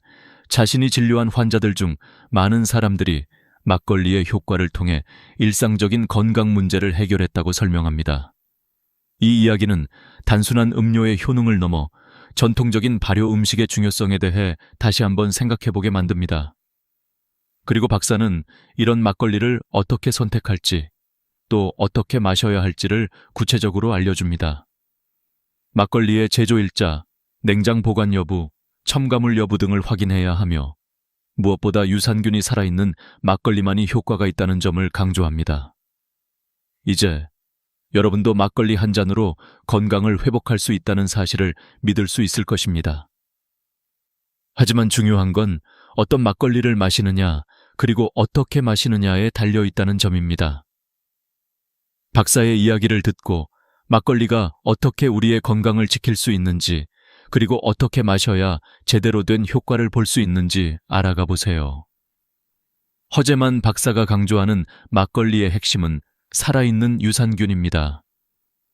자신이 진료한 환자들 중 많은 사람들이 막걸리의 효과를 통해 일상적인 건강 문제를 해결했다고 설명합니다. 이 이야기는 단순한 음료의 효능을 넘어 전통적인 발효 음식의 중요성에 대해 다시 한번 생각해보게 만듭니다. 그리고 박사는 이런 막걸리를 어떻게 선택할지, 또 어떻게 마셔야 할지를 구체적으로 알려줍니다. 막걸리의 제조일자, 냉장 보관 여부, 첨가물 여부 등을 확인해야 하며 무엇보다 유산균이 살아있는 막걸리만이 효과가 있다는 점을 강조합니다. 이제 여러분도 막걸리 한 잔으로 건강을 회복할 수 있다는 사실을 믿을 수 있을 것입니다. 하지만 중요한 건 어떤 막걸리를 마시느냐, 그리고 어떻게 마시느냐에 달려있다는 점입니다. 박사의 이야기를 듣고 막걸리가 어떻게 우리의 건강을 지킬 수 있는지, 그리고 어떻게 마셔야 제대로 된 효과를 볼 수 있는지 알아가 보세요. 허재만 박사가 강조하는 막걸리의 핵심은 살아있는 유산균입니다.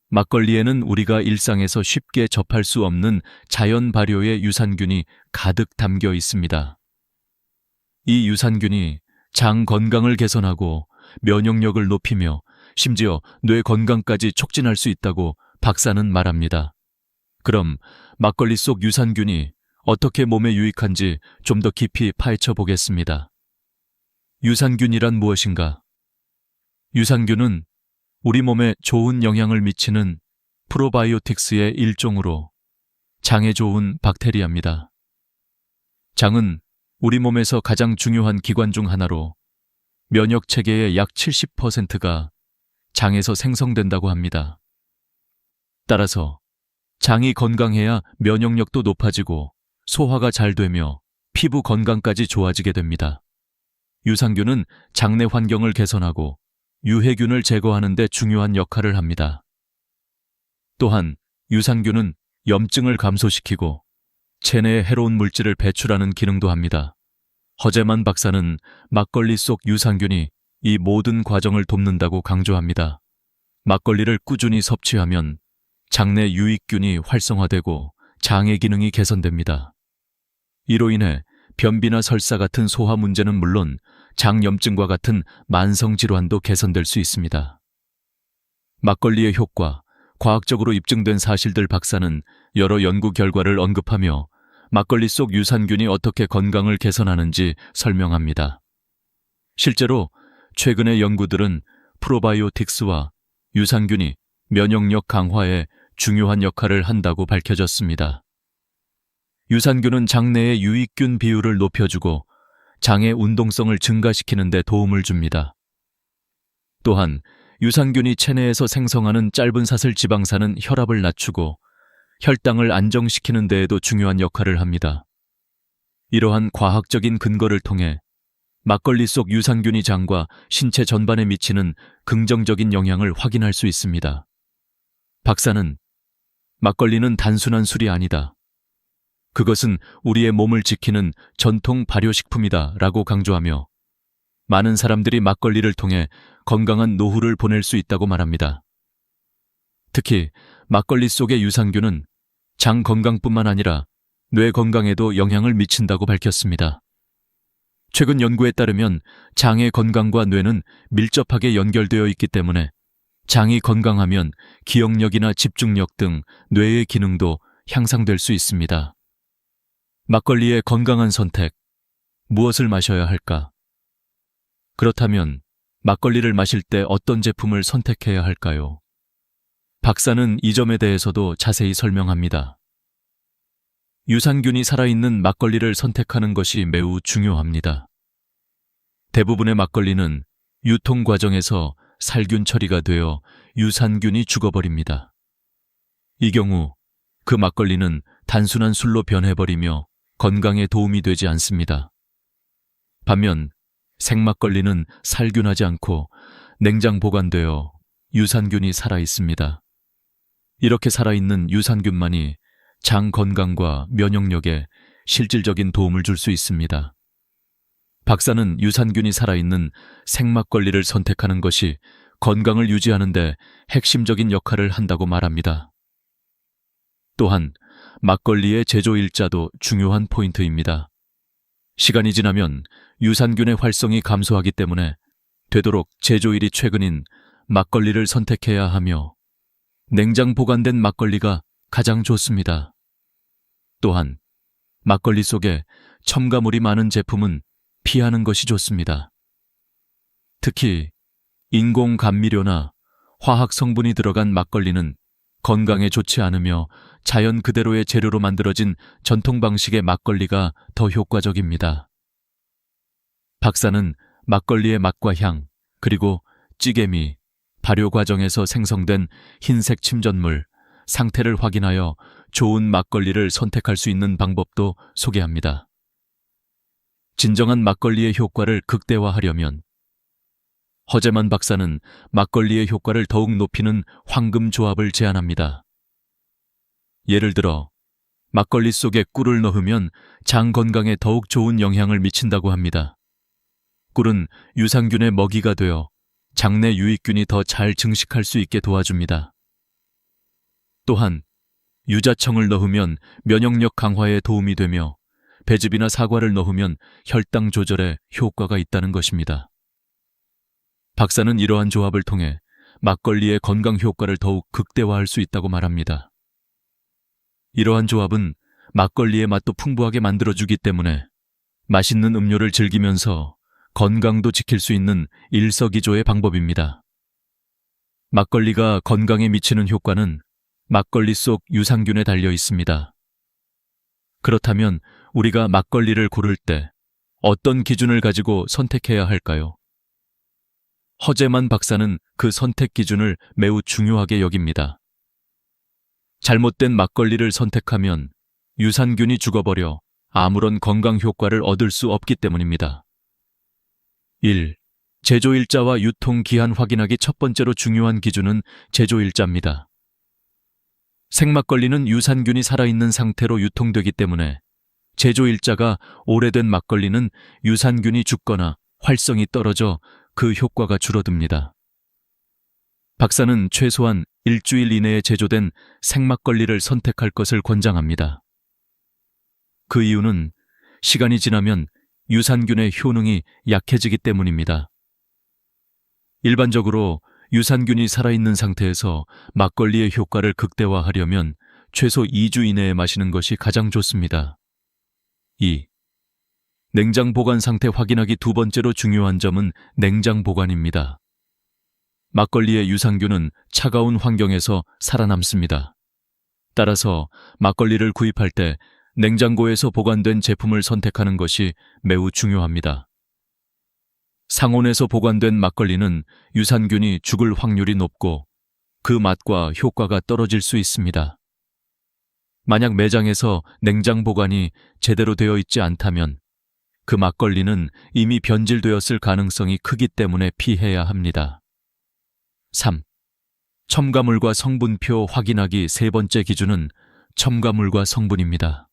막걸리에는 우리가 일상에서 쉽게 접할 수 없는 자연 발효의 유산균이 가득 담겨 있습니다. 이 유산균이 장 건강을 개선하고 면역력을 높이며 심지어 뇌 건강까지 촉진할 수 있다고 박사는 말합니다. 그럼 막걸리 속 유산균이 어떻게 몸에 유익한지 좀 더 깊이 파헤쳐 보겠습니다. 유산균이란 무엇인가? 유산균은 우리 몸에 좋은 영향을 미치는 프로바이오틱스의 일종으로 장에 좋은 박테리아입니다. 장은 우리 몸에서 가장 중요한 기관 중 하나로 면역 체계의 약 70%가 장에서 생성된다고 합니다. 따라서 장이 건강해야 면역력도 높아지고 소화가 잘 되며 피부 건강까지 좋아지게 됩니다. 유산균은 장내 환경을 개선하고 유해균을 제거하는 데 중요한 역할을 합니다. 또한 유산균은 염증을 감소시키고 체내에 해로운 물질을 배출하는 기능도 합니다. 허재만 박사는 막걸리 속 유산균이 이 모든 과정을 돕는다고 강조합니다. 막걸리를 꾸준히 섭취하면 장내 유익균이 활성화되고 장의 기능이 개선됩니다. 이로 인해 변비나 설사 같은 소화 문제는 물론 장염증과 같은 만성 질환도 개선될 수 있습니다. 막걸리의 효과, 과학적으로 입증된 사실들 박사는 여러 연구 결과를 언급하며 막걸리 속 유산균이 어떻게 건강을 개선하는지 설명합니다. 실제로 최근의 연구들은 프로바이오틱스와 유산균이 면역력 강화에 중요한 역할을 한다고 밝혀졌습니다. 유산균은 장내의 유익균 비율을 높여주고 장의 운동성을 증가시키는 데 도움을 줍니다. 또한 유산균이 체내에서 생성하는 짧은 사슬 지방산은 혈압을 낮추고 혈당을 안정시키는 데에도 중요한 역할을 합니다. 이러한 과학적인 근거를 통해 막걸리 속 유산균이 장과 신체 전반에 미치는 긍정적인 영향을 확인할 수 있습니다. 박사는 막걸리는 단순한 술이 아니다. 그것은 우리의 몸을 지키는 전통 발효식품이다 라고 강조하며 많은 사람들이 막걸리를 통해 건강한 노후를 보낼 수 있다고 말합니다. 특히 막걸리 속의 유산균은 장 건강뿐만 아니라 뇌 건강에도 영향을 미친다고 밝혔습니다. 최근 연구에 따르면 장의 건강과 뇌는 밀접하게 연결되어 있기 때문에 장이 건강하면 기억력이나 집중력 등 뇌의 기능도 향상될 수 있습니다. 막걸리의 건강한 선택, 무엇을 마셔야 할까? 그렇다면 막걸리를 마실 때 어떤 제품을 선택해야 할까요? 박사는 이 점에 대해서도 자세히 설명합니다. 유산균이 살아있는 막걸리를 선택하는 것이 매우 중요합니다. 대부분의 막걸리는 유통 과정에서 살균 처리가 되어 유산균이 죽어버립니다. 이 경우 그 막걸리는 단순한 술로 변해버리며 건강에 도움이 되지 않습니다. 반면 생막걸리는 살균하지 않고 냉장 보관되어 유산균이 살아있습니다. 이렇게 살아있는 유산균만이 장 건강과 면역력에 실질적인 도움을 줄 수 있습니다. 박사는 유산균이 살아있는 생막걸리를 선택하는 것이 건강을 유지하는 데 핵심적인 역할을 한다고 말합니다. 또한 막걸리의 제조 일자도 중요한 포인트입니다. 시간이 지나면 유산균의 활성이 감소하기 때문에 되도록 제조일이 최근인 막걸리를 선택해야 하며 냉장 보관된 막걸리가 가장 좋습니다. 또한 막걸리 속에 첨가물이 많은 제품은 피하는 것이 좋습니다. 특히 인공 감미료나 화학 성분이 들어간 막걸리는 건강에 좋지 않으며 자연 그대로의 재료로 만들어진 전통 방식의 막걸리가 더 효과적입니다. 박사는 막걸리의 맛과 향, 그리고 찌개미, 발효 과정에서 생성된 흰색 침전물, 상태를 확인하여 좋은 막걸리를 선택할 수 있는 방법도 소개합니다. 진정한 막걸리의 효과를 극대화하려면 허재만 박사는 막걸리의 효과를 더욱 높이는 황금 조합을 제안합니다. 예를 들어 막걸리 속에 꿀을 넣으면 장 건강에 더욱 좋은 영향을 미친다고 합니다. 꿀은 유산균의 먹이가 되어 장내 유익균이 더 잘 증식할 수 있게 도와줍니다. 또한 유자청을 넣으면 면역력 강화에 도움이 되며 배즙이나 사과를 넣으면 혈당 조절에 효과가 있다는 것입니다. 박사는 이러한 조합을 통해 막걸리의 건강 효과를 더욱 극대화할 수 있다고 말합니다. 이러한 조합은 막걸리의 맛도 풍부하게 만들어주기 때문에 맛있는 음료를 즐기면서 건강도 지킬 수 있는 일석이조의 방법입니다. 막걸리가 건강에 미치는 효과는 막걸리 속 유산균에 달려 있습니다. 그렇다면 우리가 막걸리를 고를 때 어떤 기준을 가지고 선택해야 할까요? 허재만 박사는 그 선택 기준을 매우 중요하게 여깁니다. 잘못된 막걸리를 선택하면 유산균이 죽어버려 아무런 건강 효과를 얻을 수 없기 때문입니다. 1. 제조일자와 유통기한 확인하기 첫 번째로 중요한 기준은 제조일자입니다. 생막걸리는 유산균이 살아있는 상태로 유통되기 때문에 제조일자가 오래된 막걸리는 유산균이 죽거나 활성이 떨어져 그 효과가 줄어듭니다. 박사는 최소한 일주일 이내에 제조된 생막걸리를 선택할 것을 권장합니다. 그 이유는 시간이 지나면 유산균의 효능이 약해지기 때문입니다. 일반적으로 유산균이 살아있는 상태에서 막걸리의 효과를 극대화하려면 최소 2주 이내에 마시는 것이 가장 좋습니다. 2. 냉장 보관 상태 확인하기 두 번째로 중요한 점은 냉장 보관입니다. 막걸리의 유산균은 차가운 환경에서 살아남습니다. 따라서 막걸리를 구입할 때 냉장고에서 보관된 제품을 선택하는 것이 매우 중요합니다. 상온에서 보관된 막걸리는 유산균이 죽을 확률이 높고 그 맛과 효과가 떨어질 수 있습니다. 만약 매장에서 냉장 보관이 제대로 되어 있지 않다면 그 막걸리는 이미 변질되었을 가능성이 크기 때문에 피해야 합니다. 3. 첨가물과 성분표 확인하기 세 번째 기준은 첨가물과 성분입니다.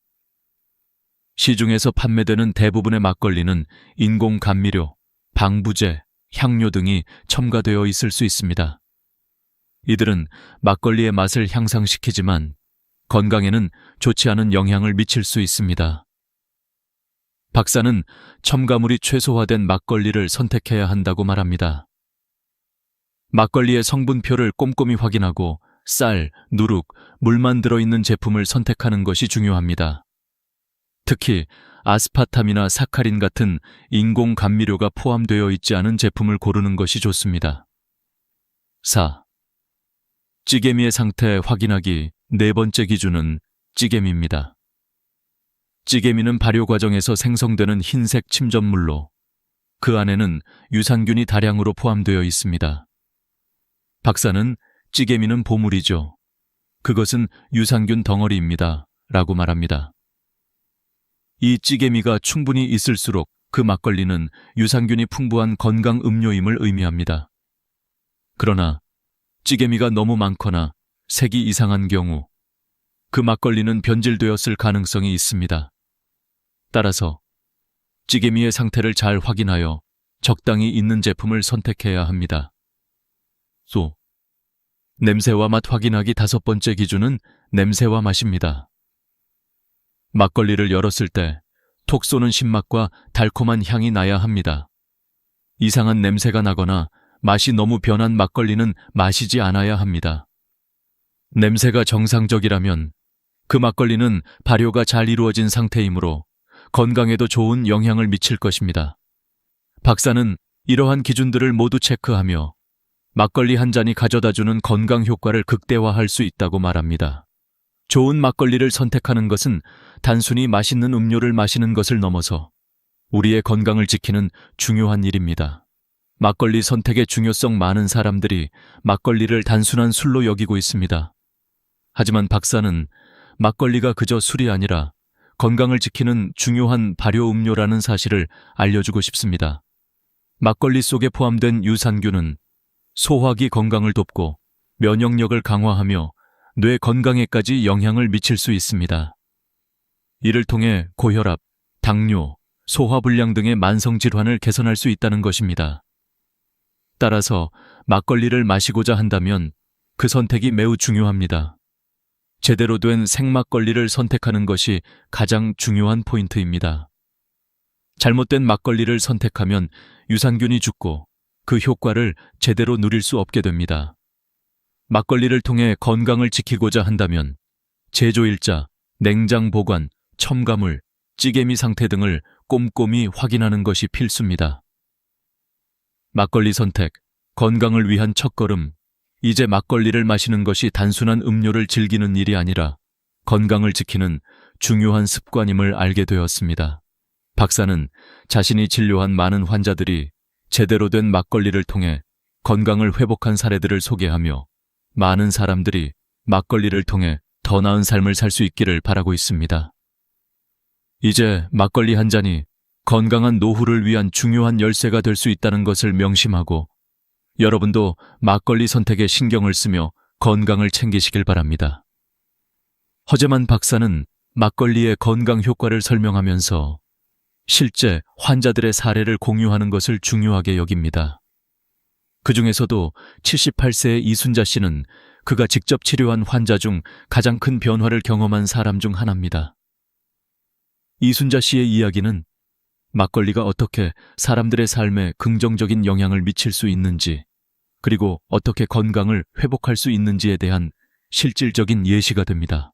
시중에서 판매되는 대부분의 막걸리는 인공 감미료, 방부제, 향료 등이 첨가되어 있을 수 있습니다. 이들은 막걸리의 맛을 향상시키지만 건강에는 좋지 않은 영향을 미칠 수 있습니다. 박사는 첨가물이 최소화된 막걸리를 선택해야 한다고 말합니다. 막걸리의 성분표를 꼼꼼히 확인하고 쌀, 누룩, 물만 들어있는 제품을 선택하는 것이 중요합니다. 특히 아스파탐이나 사카린 같은 인공 감미료가 포함되어 있지 않은 제품을 고르는 것이 좋습니다. 4. 찌개미의 상태 확인하기 네 번째 기준은 찌개미입니다. 찌개미는 발효 과정에서 생성되는 흰색 침전물로 그 안에는 유산균이 다량으로 포함되어 있습니다. 박사는 찌개미는 보물이죠. 그것은 유산균 덩어리입니다. 라고 말합니다. 이 찌개미가 충분히 있을수록 그 막걸리는 유산균이 풍부한 건강 음료임을 의미합니다. 그러나 찌개미가 너무 많거나 색이 이상한 경우 그 막걸리는 변질되었을 가능성이 있습니다. 따라서 찌개미의 상태를 잘 확인하여 적당히 있는 제품을 선택해야 합니다. 소. 냄새와 맛 확인하기 다섯 번째 기준은 냄새와 맛입니다. 막걸리를 열었을 때 톡 쏘는 신맛과 달콤한 향이 나야 합니다. 이상한 냄새가 나거나 맛이 너무 변한 막걸리는 마시지 않아야 합니다. 냄새가 정상적이라면 그 막걸리는 발효가 잘 이루어진 상태이므로 건강에도 좋은 영향을 미칠 것입니다. 박사는 이러한 기준들을 모두 체크하며 막걸리 한 잔이 가져다주는 건강 효과를 극대화할 수 있다고 말합니다. 좋은 막걸리를 선택하는 것은 단순히 맛있는 음료를 마시는 것을 넘어서 우리의 건강을 지키는 중요한 일입니다. 막걸리 선택의 중요성 많은 사람들이 막걸리를 단순한 술로 여기고 있습니다. 하지만 박사는 막걸리가 그저 술이 아니라 건강을 지키는 중요한 발효 음료라는 사실을 알려주고 싶습니다. 막걸리 속에 포함된 유산균은 소화기 건강을 돕고 면역력을 강화하며 뇌 건강에까지 영향을 미칠 수 있습니다. 이를 통해 고혈압, 당뇨, 소화불량 등의 만성질환을 개선할 수 있다는 것입니다. 따라서 막걸리를 마시고자 한다면 그 선택이 매우 중요합니다. 제대로 된 생막걸리를 선택하는 것이 가장 중요한 포인트입니다. 잘못된 막걸리를 선택하면 유산균이 죽고 그 효과를 제대로 누릴 수 없게 됩니다. 막걸리를 통해 건강을 지키고자 한다면 제조일자, 냉장 보관, 첨가물, 찌개미 상태 등을 꼼꼼히 확인하는 것이 필수입니다. 막걸리 선택, 건강을 위한 첫걸음. 이제 막걸리를 마시는 것이 단순한 음료를 즐기는 일이 아니라 건강을 지키는 중요한 습관임을 알게 되었습니다. 박사는 자신이 진료한 많은 환자들이 제대로 된 막걸리를 통해 건강을 회복한 사례들을 소개하며 많은 사람들이 막걸리를 통해 더 나은 삶을 살 수 있기를 바라고 있습니다. 이제 막걸리 한 잔이 건강한 노후를 위한 중요한 열쇠가 될 수 있다는 것을 명심하고 여러분도 막걸리 선택에 신경을 쓰며 건강을 챙기시길 바랍니다. 허재만 박사는 막걸리의 건강 효과를 설명하면서 실제 환자들의 사례를 공유하는 것을 중요하게 여깁니다. 그 중에서도 78세의 이순자 씨는 그가 직접 치료한 환자 중 가장 큰 변화를 경험한 사람 중 하나입니다. 이순자 씨의 이야기는 막걸리가 어떻게 사람들의 삶에 긍정적인 영향을 미칠 수 있는지, 그리고 어떻게 건강을 회복할 수 있는지에 대한 실질적인 예시가 됩니다.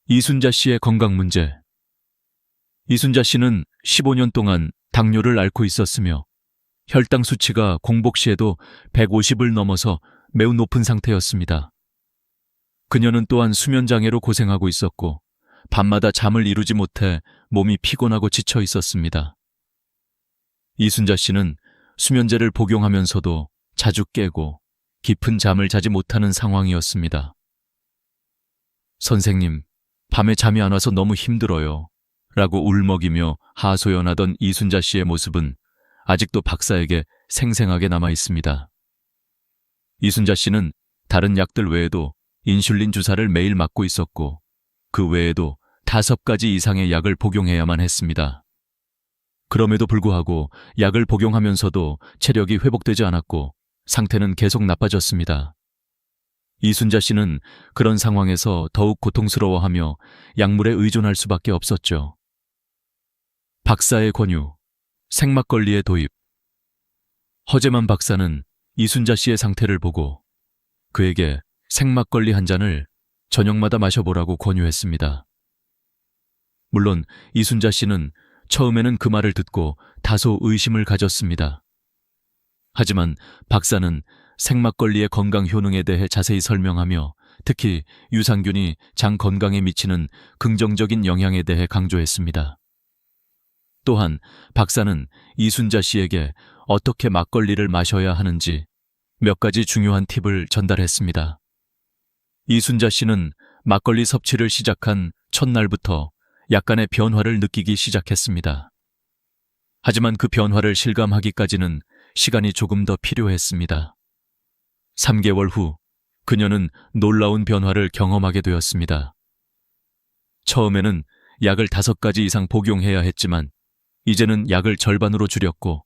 이순자 씨의 건강 문제. 이순자 씨는 15년 동안 당뇨를 앓고 있었으며 혈당 수치가 공복 시에도 150을 넘어서 매우 높은 상태였습니다. 그녀는 또한 수면장애로 고생하고 있었고 밤마다 잠을 이루지 못해 몸이 피곤하고 지쳐 있었습니다. 이순자 씨는 수면제를 복용하면서도 자주 깨고 깊은 잠을 자지 못하는 상황이었습니다. 선생님, 밤에 잠이 안 와서 너무 힘들어요. 라고 울먹이며 하소연하던 이순자 씨의 모습은 아직도 박사에게 생생하게 남아 있습니다. 이순자 씨는 다른 약들 외에도 인슐린 주사를 매일 맞고 있었고 그 외에도 5가지 이상의 약을 복용해야만 했습니다. 그럼에도 불구하고 약을 복용하면서도 체력이 회복되지 않았고 상태는 계속 나빠졌습니다. 이순자 씨는 그런 상황에서 더욱 고통스러워하며 약물에 의존할 수밖에 없었죠. 박사의 권유, 생막걸리의 도입. 허재만 박사는 이순자 씨의 상태를 보고 그에게 생막걸리 한 잔을 저녁마다 마셔보라고 권유했습니다. 물론 이순자 씨는 처음에는 그 말을 듣고 다소 의심을 가졌습니다. 하지만 박사는 생막걸리의 건강 효능에 대해 자세히 설명하며 특히 유산균이 장 건강에 미치는 긍정적인 영향에 대해 강조했습니다. 또한 박사는 이순자 씨에게 어떻게 막걸리를 마셔야 하는지 몇 가지 중요한 팁을 전달했습니다. 이순자 씨는 막걸리 섭취를 시작한 첫날부터 약간의 변화를 느끼기 시작했습니다. 하지만 그 변화를 실감하기까지는 시간이 조금 더 필요했습니다. 3개월 후 그녀는 놀라운 변화를 경험하게 되었습니다. 처음에는 약을 5가지 이상 복용해야 했지만 이제는 약을 절반으로 줄였고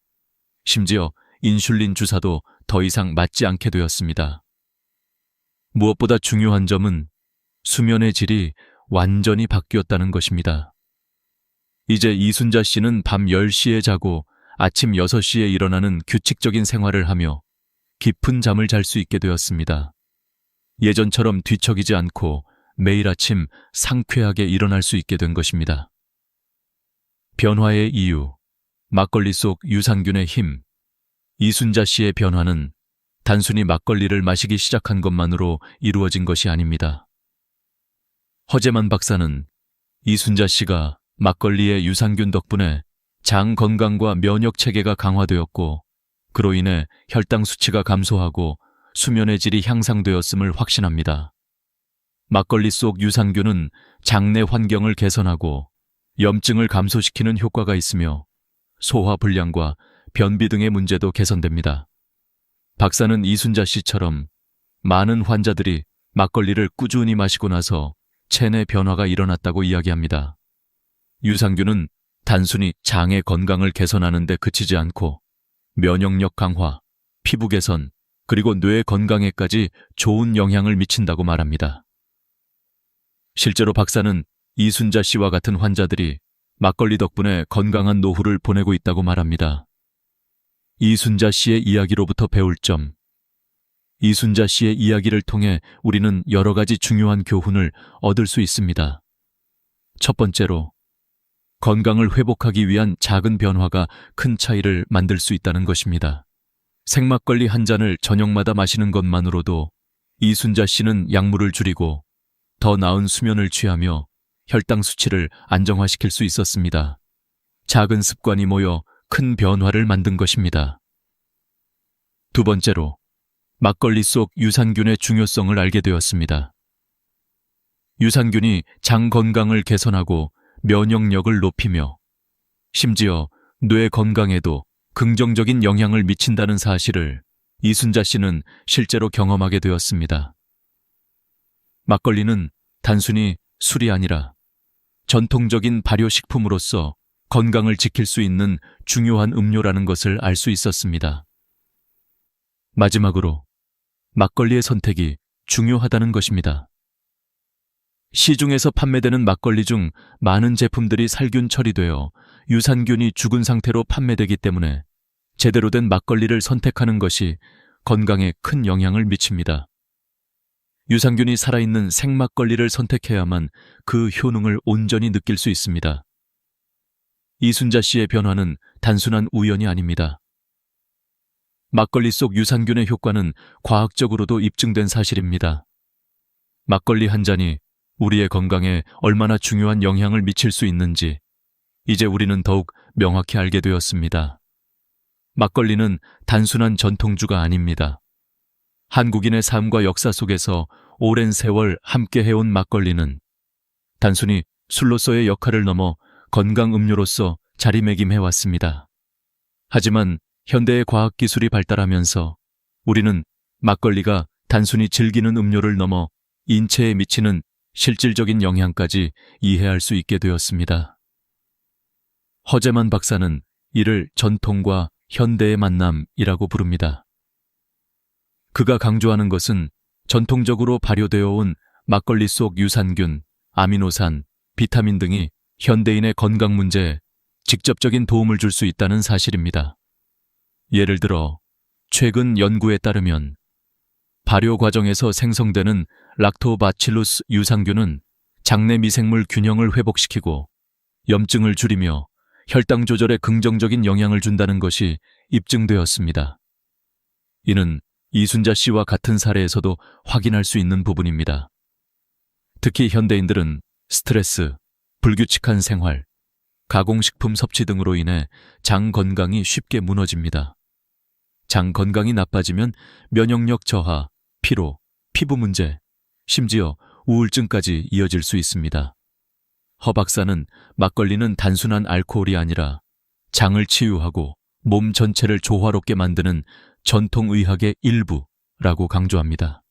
심지어 인슐린 주사도 더 이상 맞지 않게 되었습니다. 무엇보다 중요한 점은 수면의 질이 완전히 바뀌었다는 것입니다. 이제 이순자 씨는 밤 10시에 자고 아침 6시에 일어나는 규칙적인 생활을 하며 깊은 잠을 잘 수 있게 되었습니다. 예전처럼 뒤척이지 않고 매일 아침 상쾌하게 일어날 수 있게 된 것입니다. 변화의 이유, 막걸리 속 유산균의 힘. 이순자 씨의 변화는 단순히 막걸리를 마시기 시작한 것만으로 이루어진 것이 아닙니다. 허재만 박사는 이순자 씨가 막걸리의 유산균 덕분에 장 건강과 면역 체계가 강화되었고 그로 인해 혈당 수치가 감소하고 수면의 질이 향상되었음을 확신합니다. 막걸리 속 유산균은 장내 환경을 개선하고 염증을 감소시키는 효과가 있으며 소화 불량과 변비 등의 문제도 개선됩니다. 박사는 이순자 씨처럼 많은 환자들이 막걸리를 꾸준히 마시고 나서 체내 변화가 일어났다고 이야기합니다. 유산균은 단순히 장의 건강을 개선하는 데 그치지 않고 면역력 강화, 피부 개선, 그리고 뇌 건강에까지 좋은 영향을 미친다고 말합니다. 실제로 박사는 이순자 씨와 같은 환자들이 막걸리 덕분에 건강한 노후를 보내고 있다고 말합니다. 이순자 씨의 이야기로부터 배울 점. 이순자 씨의 이야기를 통해 우리는 여러 가지 중요한 교훈을 얻을 수 있습니다. 첫 번째로, 건강을 회복하기 위한 작은 변화가 큰 차이를 만들 수 있다는 것입니다. 생막걸리 한 잔을 저녁마다 마시는 것만으로도 이순자 씨는 약물을 줄이고 더 나은 수면을 취하며 혈당 수치를 안정화시킬 수 있었습니다. 작은 습관이 모여 큰 변화를 만든 것입니다. 두 번째로, 막걸리 속 유산균의 중요성을 알게 되었습니다. 유산균이 장 건강을 개선하고 면역력을 높이며 심지어 뇌 건강에도 긍정적인 영향을 미친다는 사실을 이순자 씨는 실제로 경험하게 되었습니다. 막걸리는 단순히 술이 아니라 전통적인 발효식품으로서 건강을 지킬 수 있는 중요한 음료라는 것을 알 수 있었습니다. 마지막으로, 막걸리의 선택이 중요하다는 것입니다. 시중에서 판매되는 막걸리 중 많은 제품들이 살균 처리되어 유산균이 죽은 상태로 판매되기 때문에 제대로 된 막걸리를 선택하는 것이 건강에 큰 영향을 미칩니다. 유산균이 살아있는 생막걸리를 선택해야만 그 효능을 온전히 느낄 수 있습니다. 이순자 씨의 변화는 단순한 우연이 아닙니다. 막걸리 속 유산균의 효과는 과학적으로도 입증된 사실입니다. 막걸리 한 잔이 우리의 건강에 얼마나 중요한 영향을 미칠 수 있는지 이제 우리는 더욱 명확히 알게 되었습니다. 막걸리는 단순한 전통주가 아닙니다. 한국인의 삶과 역사 속에서 오랜 세월 함께 해온 막걸리는 단순히 술로서의 역할을 넘어 건강 음료로서 자리매김해왔습니다. 하지만 현대의 과학기술이 발달하면서 우리는 막걸리가 단순히 즐기는 음료를 넘어 인체에 미치는 실질적인 영향까지 이해할 수 있게 되었습니다. 허재만 박사는 이를 전통과 현대의 만남이라고 부릅니다. 그가 강조하는 것은 전통적으로 발효되어 온 막걸리 속 유산균, 아미노산, 비타민 등이 현대인의 건강 문제에 직접적인 도움을 줄 수 있다는 사실입니다. 예를 들어 최근 연구에 따르면 발효 과정에서 생성되는 락토바칠루스 유산균은 장내 미생물 균형을 회복시키고 염증을 줄이며 혈당 조절에 긍정적인 영향을 준다는 것이 입증되었습니다. 이는 이순자 씨와 같은 사례에서도 확인할 수 있는 부분입니다. 특히 현대인들은 스트레스, 불규칙한 생활, 가공식품 섭취 등으로 인해 장 건강이 쉽게 무너집니다. 장 건강이 나빠지면 면역력 저하, 피로, 피부 문제, 심지어 우울증까지 이어질 수 있습니다. 허 박사는 막걸리는 단순한 알코올이 아니라 장을 치유하고 몸 전체를 조화롭게 만드는 전통의학의 일부라고 강조합니다.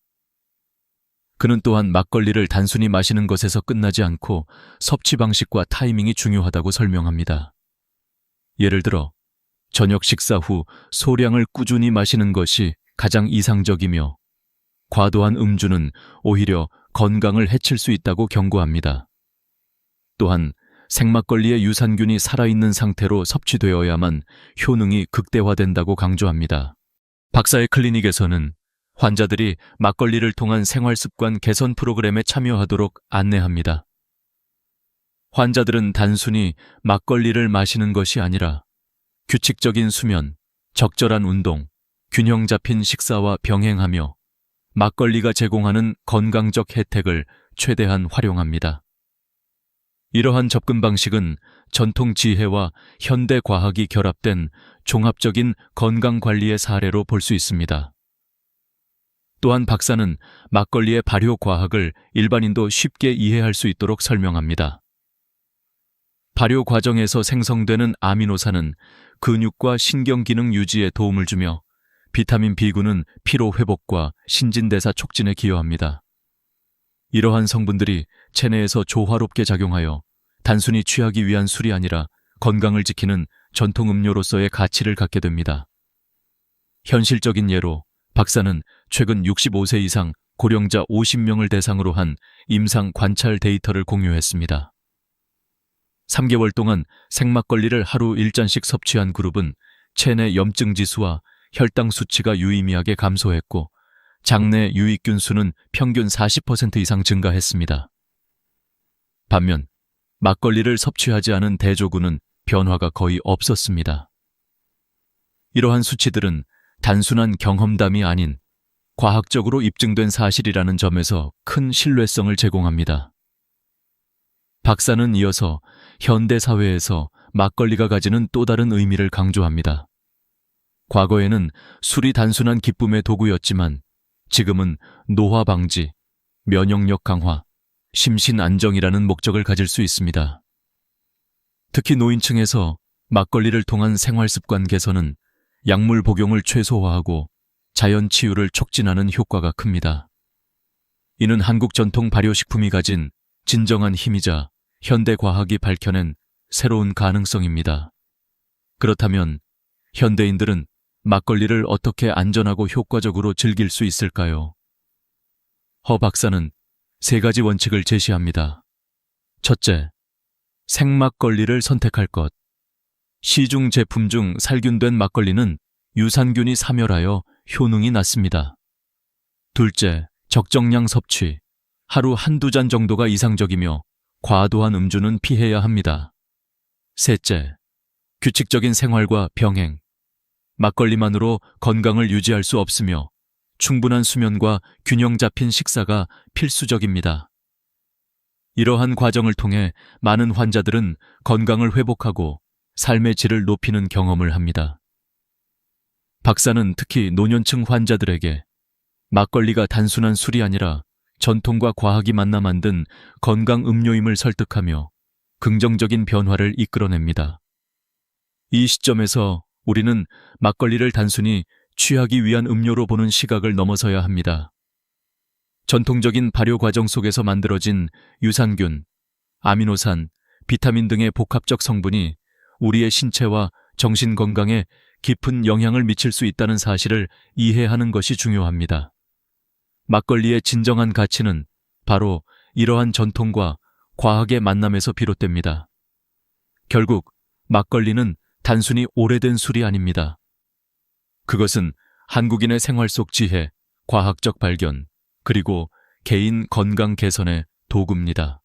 그는 또한 막걸리를 단순히 마시는 것에서 끝나지 않고 섭취 방식과 타이밍이 중요하다고 설명합니다. 예를 들어 저녁 식사 후 소량을 꾸준히 마시는 것이 가장 이상적이며 과도한 음주는 오히려 건강을 해칠 수 있다고 경고합니다. 또한 생막걸리의 유산균이 살아있는 상태로 섭취되어야만 효능이 극대화된다고 강조합니다. 박사의 클리닉에서는 환자들이 막걸리를 통한 생활습관 개선 프로그램에 참여하도록 안내합니다. 환자들은 단순히 막걸리를 마시는 것이 아니라 규칙적인 수면, 적절한 운동, 균형 잡힌 식사와 병행하며 막걸리가 제공하는 건강적 혜택을 최대한 활용합니다. 이러한 접근 방식은 전통 지혜와 현대 과학이 결합된 종합적인 건강관리의 사례로 볼 수 있습니다. 또한 박사는 막걸리의 발효 과학을 일반인도 쉽게 이해할 수 있도록 설명합니다. 발효 과정에서 생성되는 아미노산은 근육과 신경기능 유지에 도움을 주며 비타민 B군은 피로 회복과 신진대사 촉진에 기여합니다. 이러한 성분들이 체내에서 조화롭게 작용하여 단순히 취하기 위한 술이 아니라 건강을 지키는 전통 음료로서의 가치를 갖게 됩니다. 현실적인 예로 박사는 최근 65세 이상 고령자 50명을 대상으로 한 임상 관찰 데이터를 공유했습니다. 3개월 동안 생막걸리를 하루 1잔씩 섭취한 그룹은 체내 염증 지수와 혈당 수치가 유의미하게 감소했고 장내 유익균 수는 평균 40% 이상 증가했습니다. 반면 막걸리를 섭취하지 않은 대조군은 변화가 거의 없었습니다. 이러한 수치들은 단순한 경험담이 아닌 과학적으로 입증된 사실이라는 점에서 큰 신뢰성을 제공합니다. 박사는 이어서 현대 사회에서 막걸리가 가지는 또 다른 의미를 강조합니다. 과거에는 술이 단순한 기쁨의 도구였지만 지금은 노화 방지, 면역력 강화, 심신 안정이라는 목적을 가질 수 있습니다. 특히 노인층에서 막걸리를 통한 생활습관 개선은 약물 복용을 최소화하고 자연 치유를 촉진하는 효과가 큽니다. 이는 한국 전통 발효식품이 가진 진정한 힘이자 현대 과학이 밝혀낸 새로운 가능성입니다. 그렇다면 현대인들은 막걸리를 어떻게 안전하고 효과적으로 즐길 수 있을까요? 허 박사는 3가지 원칙을 제시합니다. 첫째, 생막걸리를 선택할 것. 시중 제품 중 살균된 막걸리는 유산균이 사멸하여 효능이 낮습니다. 둘째, 적정량 섭취. 하루 1~2잔 정도가 이상적이며 과도한 음주는 피해야 합니다. 셋째, 규칙적인 생활과 병행. 막걸리만으로 건강을 유지할 수 없으며 충분한 수면과 균형 잡힌 식사가 필수적입니다. 이러한 과정을 통해 많은 환자들은 건강을 회복하고 삶의 질을 높이는 경험을 합니다. 박사는 특히 노년층 환자들에게 막걸리가 단순한 술이 아니라 전통과 과학이 만나 만든 건강 음료임을 설득하며 긍정적인 변화를 이끌어냅니다. 이 시점에서 우리는 막걸리를 단순히 취하기 위한 음료로 보는 시각을 넘어서야 합니다. 전통적인 발효 과정 속에서 만들어진 유산균, 아미노산, 비타민 등의 복합적 성분이 우리의 신체와 정신 건강에 깊은 영향을 미칠 수 있다는 사실을 이해하는 것이 중요합니다. 막걸리의 진정한 가치는 바로 이러한 전통과 과학의 만남에서 비롯됩니다. 결국 막걸리는 단순히 오래된 술이 아닙니다. 그것은 한국인의 생활 속 지혜, 과학적 발견, 그리고 개인 건강 개선의 도구입니다.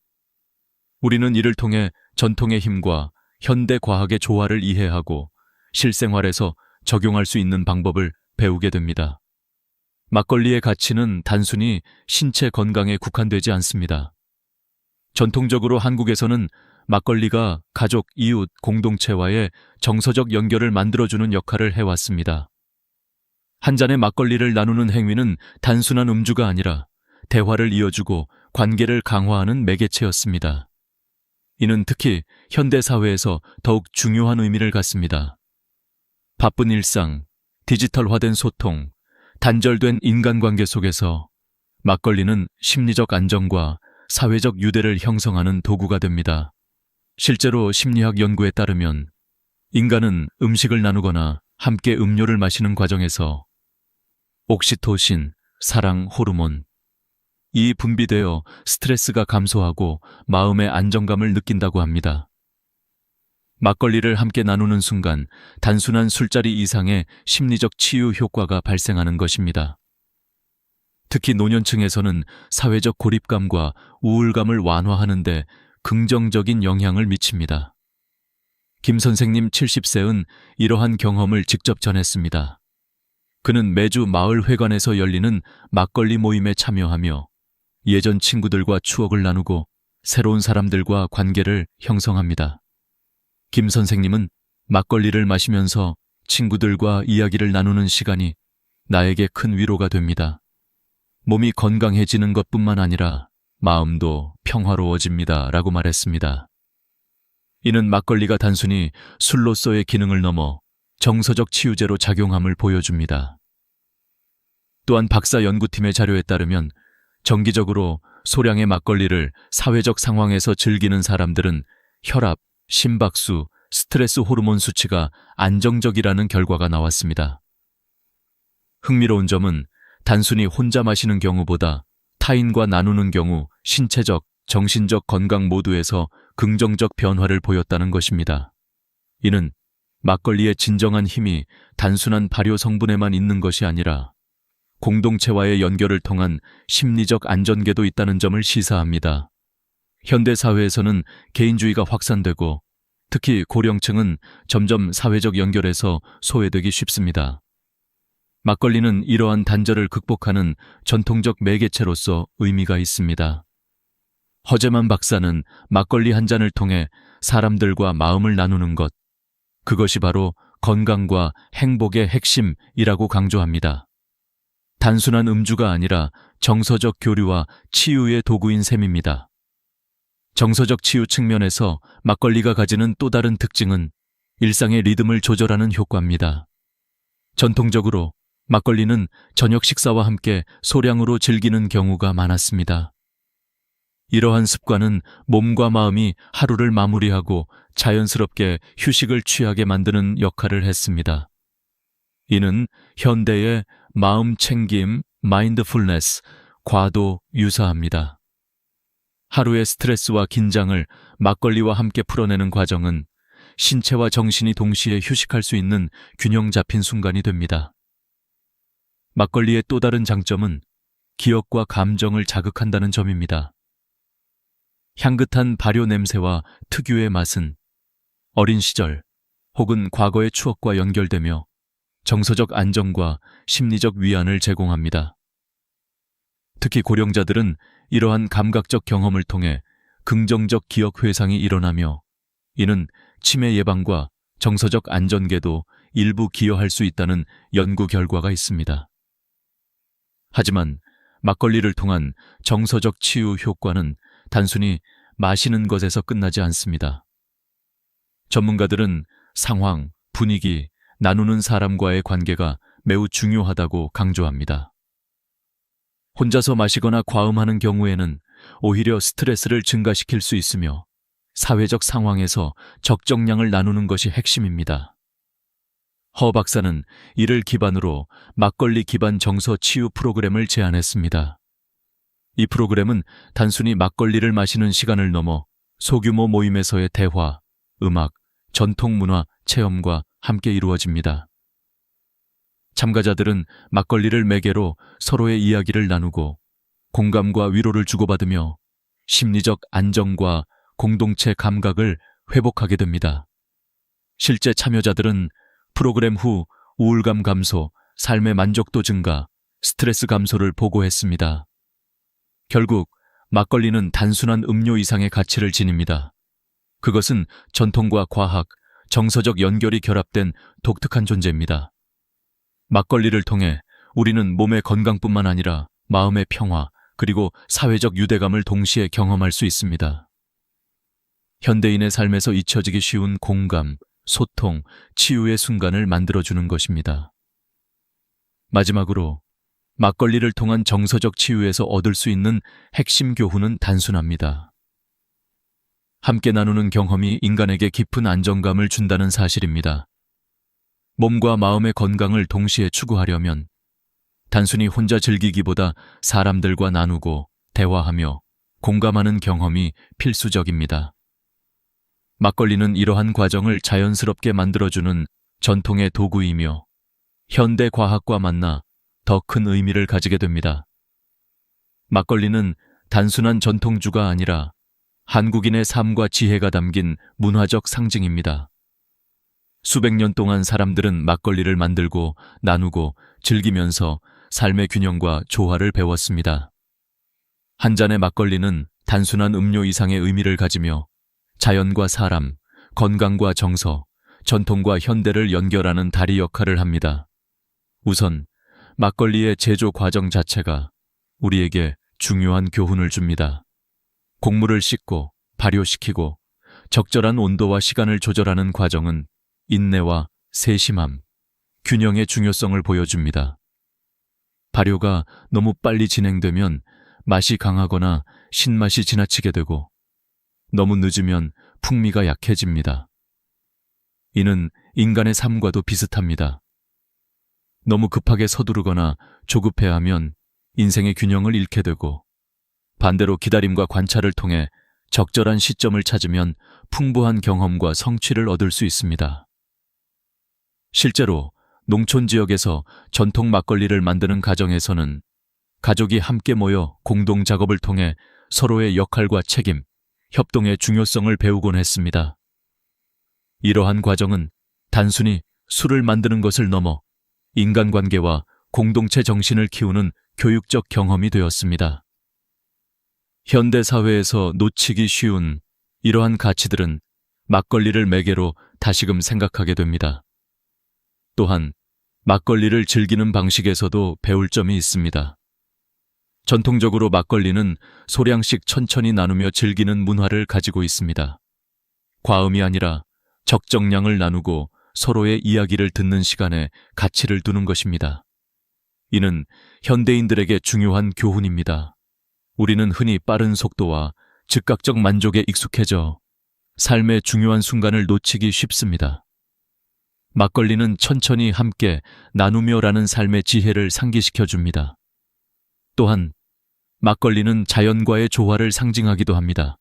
우리는 이를 통해 전통의 힘과 현대 과학의 조화를 이해하고 실생활에서 적용할 수 있는 방법을 배우게 됩니다. 막걸리의 가치는 단순히 신체 건강에 국한되지 않습니다. 전통적으로 한국에서는 막걸리가 가족, 이웃, 공동체와의 정서적 연결을 만들어주는 역할을 해왔습니다. 한 잔의 막걸리를 나누는 행위는 단순한 음주가 아니라 대화를 이어주고 관계를 강화하는 매개체였습니다. 이는 특히 현대사회에서 더욱 중요한 의미를 갖습니다. 바쁜 일상, 디지털화된 소통, 단절된 인간관계 속에서 막걸리는 심리적 안정과 사회적 유대를 형성하는 도구가 됩니다. 실제로 심리학 연구에 따르면 인간은 음식을 나누거나 함께 음료를 마시는 과정에서 옥시토신, 사랑 호르몬, 이 분비되어 스트레스가 감소하고 마음의 안정감을 느낀다고 합니다. 막걸리를 함께 나누는 순간 단순한 술자리 이상의 심리적 치유 효과가 발생하는 것입니다. 특히 노년층에서는 사회적 고립감과 우울감을 완화하는 데 긍정적인 영향을 미칩니다. 김 선생님 70세은 이러한 경험을 직접 전했습니다. 그는 매주 마을 회관에서 열리는 막걸리 모임에 참여하며 예전 친구들과 추억을 나누고 새로운 사람들과 관계를 형성합니다. 김 선생님은 막걸리를 마시면서 친구들과 이야기를 나누는 시간이 나에게 큰 위로가 됩니다. 몸이 건강해지는 것뿐만 아니라 마음도 평화로워집니다. 라고 말했습니다. 이는 막걸리가 단순히 술로서의 기능을 넘어 정서적 치유제로 작용함을 보여줍니다. 또한 박사 연구팀의 자료에 따르면 정기적으로 소량의 막걸리를 사회적 상황에서 즐기는 사람들은 혈압, 심박수, 스트레스 호르몬 수치가 안정적이라는 결과가 나왔습니다. 흥미로운 점은 단순히 혼자 마시는 경우보다 타인과 나누는 경우 신체적, 정신적 건강 모두에서 긍정적 변화를 보였다는 것입니다. 이는 막걸리의 진정한 힘이 단순한 발효 성분에만 있는 것이 아니라 공동체와의 연결을 통한 심리적 안전계도 있다는 점을 시사합니다. 현대사회에서는 개인주의가 확산되고 특히 고령층은 점점 사회적 연결에서 소외되기 쉽습니다. 막걸리는 이러한 단절을 극복하는 전통적 매개체로서 의미가 있습니다. 허재만 박사는 막걸리 한 잔을 통해 사람들과 마음을 나누는 것, 그것이 바로 건강과 행복의 핵심이라고 강조합니다. 단순한 음주가 아니라 정서적 교류와 치유의 도구인 셈입니다. 정서적 치유 측면에서 막걸리가 가지는 또 다른 특징은 일상의 리듬을 조절하는 효과입니다. 전통적으로 막걸리는 저녁 식사와 함께 소량으로 즐기는 경우가 많았습니다. 이러한 습관은 몸과 마음이 하루를 마무리하고 자연스럽게 휴식을 취하게 만드는 역할을 했습니다. 이는 현대의 마음 챙김, 마인드풀네스, 과도 유사합니다. 하루의 스트레스와 긴장을 막걸리와 함께 풀어내는 과정은 신체와 정신이 동시에 휴식할 수 있는 균형 잡힌 순간이 됩니다. 막걸리의 또 다른 장점은 기억과 감정을 자극한다는 점입니다. 향긋한 발효 냄새와 특유의 맛은 어린 시절 혹은 과거의 추억과 연결되며 정서적 안정과 심리적 위안을 제공합니다. 특히 고령자들은 이러한 감각적 경험을 통해 긍정적 기억 회상이 일어나며 이는 치매 예방과 정서적 안전계도 일부 기여할 수 있다는 연구 결과가 있습니다. 하지만 막걸리를 통한 정서적 치유 효과는 단순히 마시는 것에서 끝나지 않습니다. 전문가들은 상황, 분위기, 나누는 사람과의 관계가 매우 중요하다고 강조합니다. 혼자서 마시거나 과음하는 경우에는 오히려 스트레스를 증가시킬 수 있으며 사회적 상황에서 적정량을 나누는 것이 핵심입니다. 허 박사는 이를 기반으로 막걸리 기반 정서 치유 프로그램을 제안했습니다. 이 프로그램은 단순히 막걸리를 마시는 시간을 넘어 소규모 모임에서의 대화, 음악, 전통 문화, 체험과 함께 이루어집니다. 참가자들은 막걸리를 매개로 서로의 이야기를 나누고 공감과 위로를 주고받으며 심리적 안정과 공동체 감각을 회복하게 됩니다. 실제 참여자들은 프로그램 후 우울감 감소, 삶의 만족도 증가, 스트레스 감소를 보고했습니다. 결국 막걸리는 단순한 음료 이상의 가치를 지닙니다. 그것은 전통과 과학, 정서적 연결이 결합된 독특한 존재입니다. 막걸리를 통해 우리는 몸의 건강뿐만 아니라 마음의 평화, 그리고 사회적 유대감을 동시에 경험할 수 있습니다. 현대인의 삶에서 잊혀지기 쉬운 공감, 소통, 치유의 순간을 만들어주는 것입니다. 마지막으로 막걸리를 통한 정서적 치유에서 얻을 수 있는 핵심 교훈은 단순합니다. 함께 나누는 경험이 인간에게 깊은 안정감을 준다는 사실입니다. 몸과 마음의 건강을 동시에 추구하려면 단순히 혼자 즐기기보다 사람들과 나누고 대화하며 공감하는 경험이 필수적입니다. 막걸리는 이러한 과정을 자연스럽게 만들어주는 전통의 도구이며 현대 과학과 만나 더 큰 의미를 가지게 됩니다. 막걸리는 단순한 전통주가 아니라 한국인의 삶과 지혜가 담긴 문화적 상징입니다. 수백 년 동안 사람들은 막걸리를 만들고 나누고 즐기면서 삶의 균형과 조화를 배웠습니다. 한 잔의 막걸리는 단순한 음료 이상의 의미를 가지며 자연과 사람, 건강과 정서, 전통과 현대를 연결하는 다리 역할을 합니다. 우선 막걸리의 제조 과정 자체가 우리에게 중요한 교훈을 줍니다. 곡물을 씻고 발효시키고 적절한 온도와 시간을 조절하는 과정은 인내와 세심함, 균형의 중요성을 보여줍니다. 발효가 너무 빨리 진행되면 맛이 강하거나 신맛이 지나치게 되고 너무 늦으면 풍미가 약해집니다. 이는 인간의 삶과도 비슷합니다. 너무 급하게 서두르거나 조급해하면 인생의 균형을 잃게 되고 반대로 기다림과 관찰을 통해 적절한 시점을 찾으면 풍부한 경험과 성취를 얻을 수 있습니다. 실제로 농촌 지역에서 전통 막걸리를 만드는 가정에서는 가족이 함께 모여 공동 작업을 통해 서로의 역할과 책임, 협동의 중요성을 배우곤 했습니다. 이러한 과정은 단순히 술을 만드는 것을 넘어 인간관계와 공동체 정신을 키우는 교육적 경험이 되었습니다. 현대 사회에서 놓치기 쉬운 이러한 가치들은 막걸리를 매개로 다시금 생각하게 됩니다. 또한 막걸리를 즐기는 방식에서도 배울 점이 있습니다. 전통적으로 막걸리는 소량씩 천천히 나누며 즐기는 문화를 가지고 있습니다. 과음이 아니라 적정량을 나누고 서로의 이야기를 듣는 시간에 가치를 두는 것입니다. 이는 현대인들에게 중요한 교훈입니다. 우리는 흔히 빠른 속도와 즉각적 만족에 익숙해져 삶의 중요한 순간을 놓치기 쉽습니다. 막걸리는 천천히 함께 나누며라는 삶의 지혜를 상기시켜 줍니다. 또한 막걸리는 자연과의 조화를 상징하기도 합니다.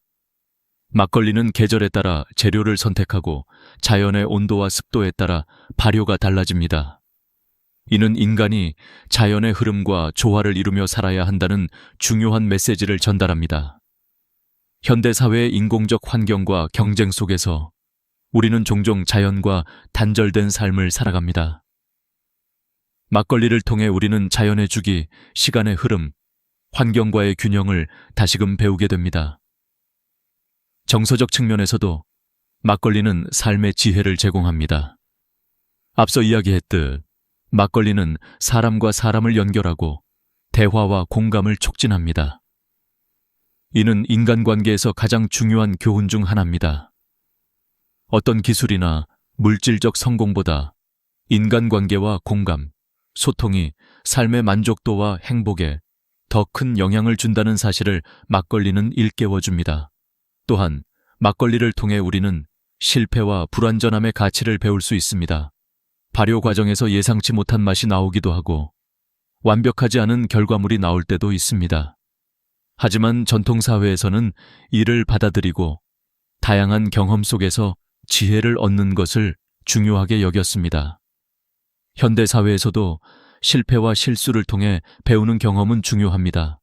막걸리는 계절에 따라 재료를 선택하고 자연의 온도와 습도에 따라 발효가 달라집니다. 이는 인간이 자연의 흐름과 조화를 이루며 살아야 한다는 중요한 메시지를 전달합니다. 현대사회의 인공적 환경과 경쟁 속에서 우리는 종종 자연과 단절된 삶을 살아갑니다. 막걸리를 통해 우리는 자연의 주기, 시간의 흐름, 환경과의 균형을 다시금 배우게 됩니다. 정서적 측면에서도 막걸리는 삶의 지혜를 제공합니다. 앞서 이야기했듯 막걸리는 사람과 사람을 연결하고 대화와 공감을 촉진합니다. 이는 인간관계에서 가장 중요한 교훈 중 하나입니다. 어떤 기술이나 물질적 성공보다 인간관계와 공감, 소통이 삶의 만족도와 행복에 더 큰 영향을 준다는 사실을 막걸리는 일깨워줍니다. 또한 막걸리를 통해 우리는 실패와 불완전함의 가치를 배울 수 있습니다. 발효 과정에서 예상치 못한 맛이 나오기도 하고 완벽하지 않은 결과물이 나올 때도 있습니다. 하지만 전통사회에서는 이를 받아들이고 다양한 경험 속에서 지혜를 얻는 것을 중요하게 여겼습니다. 현대사회에서도 실패와 실수를 통해 배우는 경험은 중요합니다.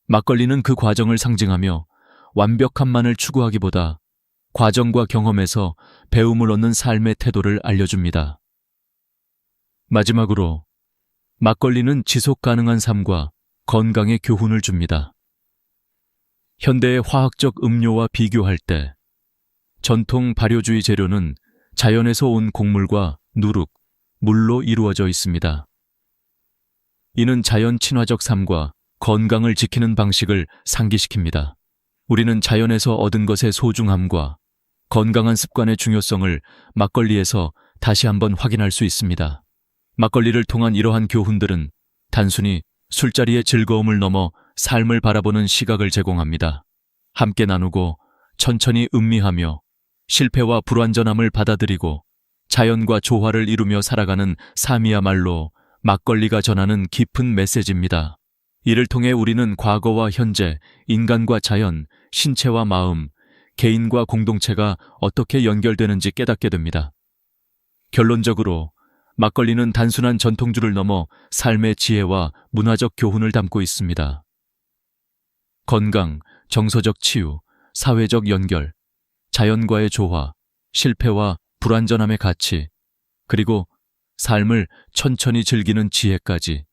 막걸리는 그 과정을 상징하며 완벽함만을 추구하기보다 과정과 경험에서 배움을 얻는 삶의 태도를 알려줍니다. 마지막으로 막걸리는 지속 가능한 삶과 건강의 교훈을 줍니다. 현대의 화학적 음료와 비교할 때 전통 발효주의 재료는 자연에서 온 곡물과 누룩, 물로 이루어져 있습니다. 이는 자연 친화적 삶과 건강을 지키는 방식을 상기시킵니다. 우리는 자연에서 얻은 것의 소중함과 건강한 습관의 중요성을 막걸리에서 다시 한번 확인할 수 있습니다. 막걸리를 통한 이러한 교훈들은 단순히 술자리의 즐거움을 넘어 삶을 바라보는 시각을 제공합니다. 함께 나누고 천천히 음미하며 실패와 불완전함을 받아들이고 자연과 조화를 이루며 살아가는 삶이야말로 막걸리가 전하는 깊은 메시지입니다. 이를 통해 우리는 과거와 현재, 인간과 자연, 신체와 마음, 개인과 공동체가 어떻게 연결되는지 깨닫게 됩니다. 결론적으로 막걸리는 단순한 전통주를 넘어 삶의 지혜와 문화적 교훈을 담고 있습니다. 건강, 정서적 치유, 사회적 연결, 자연과의 조화, 실패와 불완전함의 가치, 그리고 삶을 천천히 즐기는 지혜까지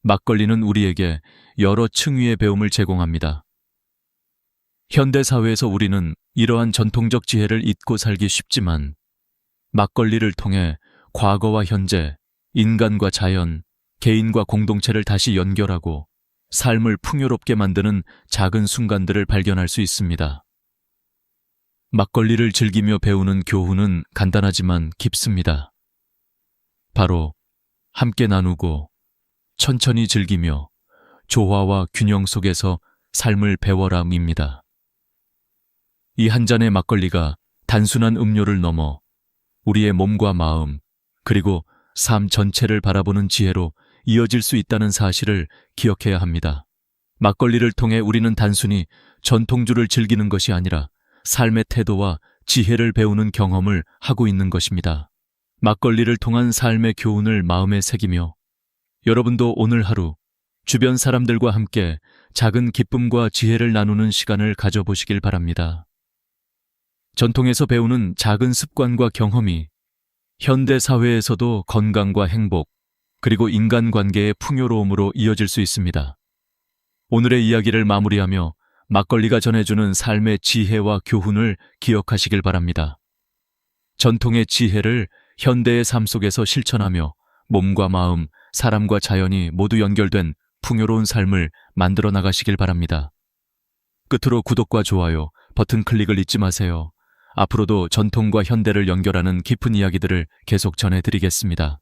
막걸리는 우리에게 여러 층위의 배움을 제공합니다. 현대사회에서 우리는 이러한 전통적 지혜를 잊고 살기 쉽지만 막걸리를 통해 과거와 현재, 인간과 자연, 개인과 공동체를 다시 연결하고 삶을 풍요롭게 만드는 작은 순간들을 발견할 수 있습니다. 막걸리를 즐기며 배우는 교훈은 간단하지만 깊습니다. 바로 함께 나누고 천천히 즐기며 조화와 균형 속에서 삶을 배워라입니다. 이 한 잔의 막걸리가 단순한 음료를 넘어 우리의 몸과 마음, 그리고 삶 전체를 바라보는 지혜로 이어질 수 있다는 사실을 기억해야 합니다. 막걸리를 통해 우리는 단순히 전통주를 즐기는 것이 아니라 삶의 태도와 지혜를 배우는 경험을 하고 있는 것입니다. 막걸리를 통한 삶의 교훈을 마음에 새기며 여러분도 오늘 하루 주변 사람들과 함께 작은 기쁨과 지혜를 나누는 시간을 가져보시길 바랍니다. 전통에서 배우는 작은 습관과 경험이 현대 사회에서도 건강과 행복, 그리고 인간관계의 풍요로움으로 이어질 수 있습니다. 오늘의 이야기를 마무리하며 막걸리가 전해주는 삶의 지혜와 교훈을 기억하시길 바랍니다. 전통의 지혜를 현대의 삶 속에서 실천하며 몸과 마음, 사람과 자연이 모두 연결된 풍요로운 삶을 만들어 나가시길 바랍니다. 끝으로 구독과 좋아요, 버튼 클릭을 잊지 마세요. 앞으로도 전통과 현대를 연결하는 깊은 이야기들을 계속 전해드리겠습니다.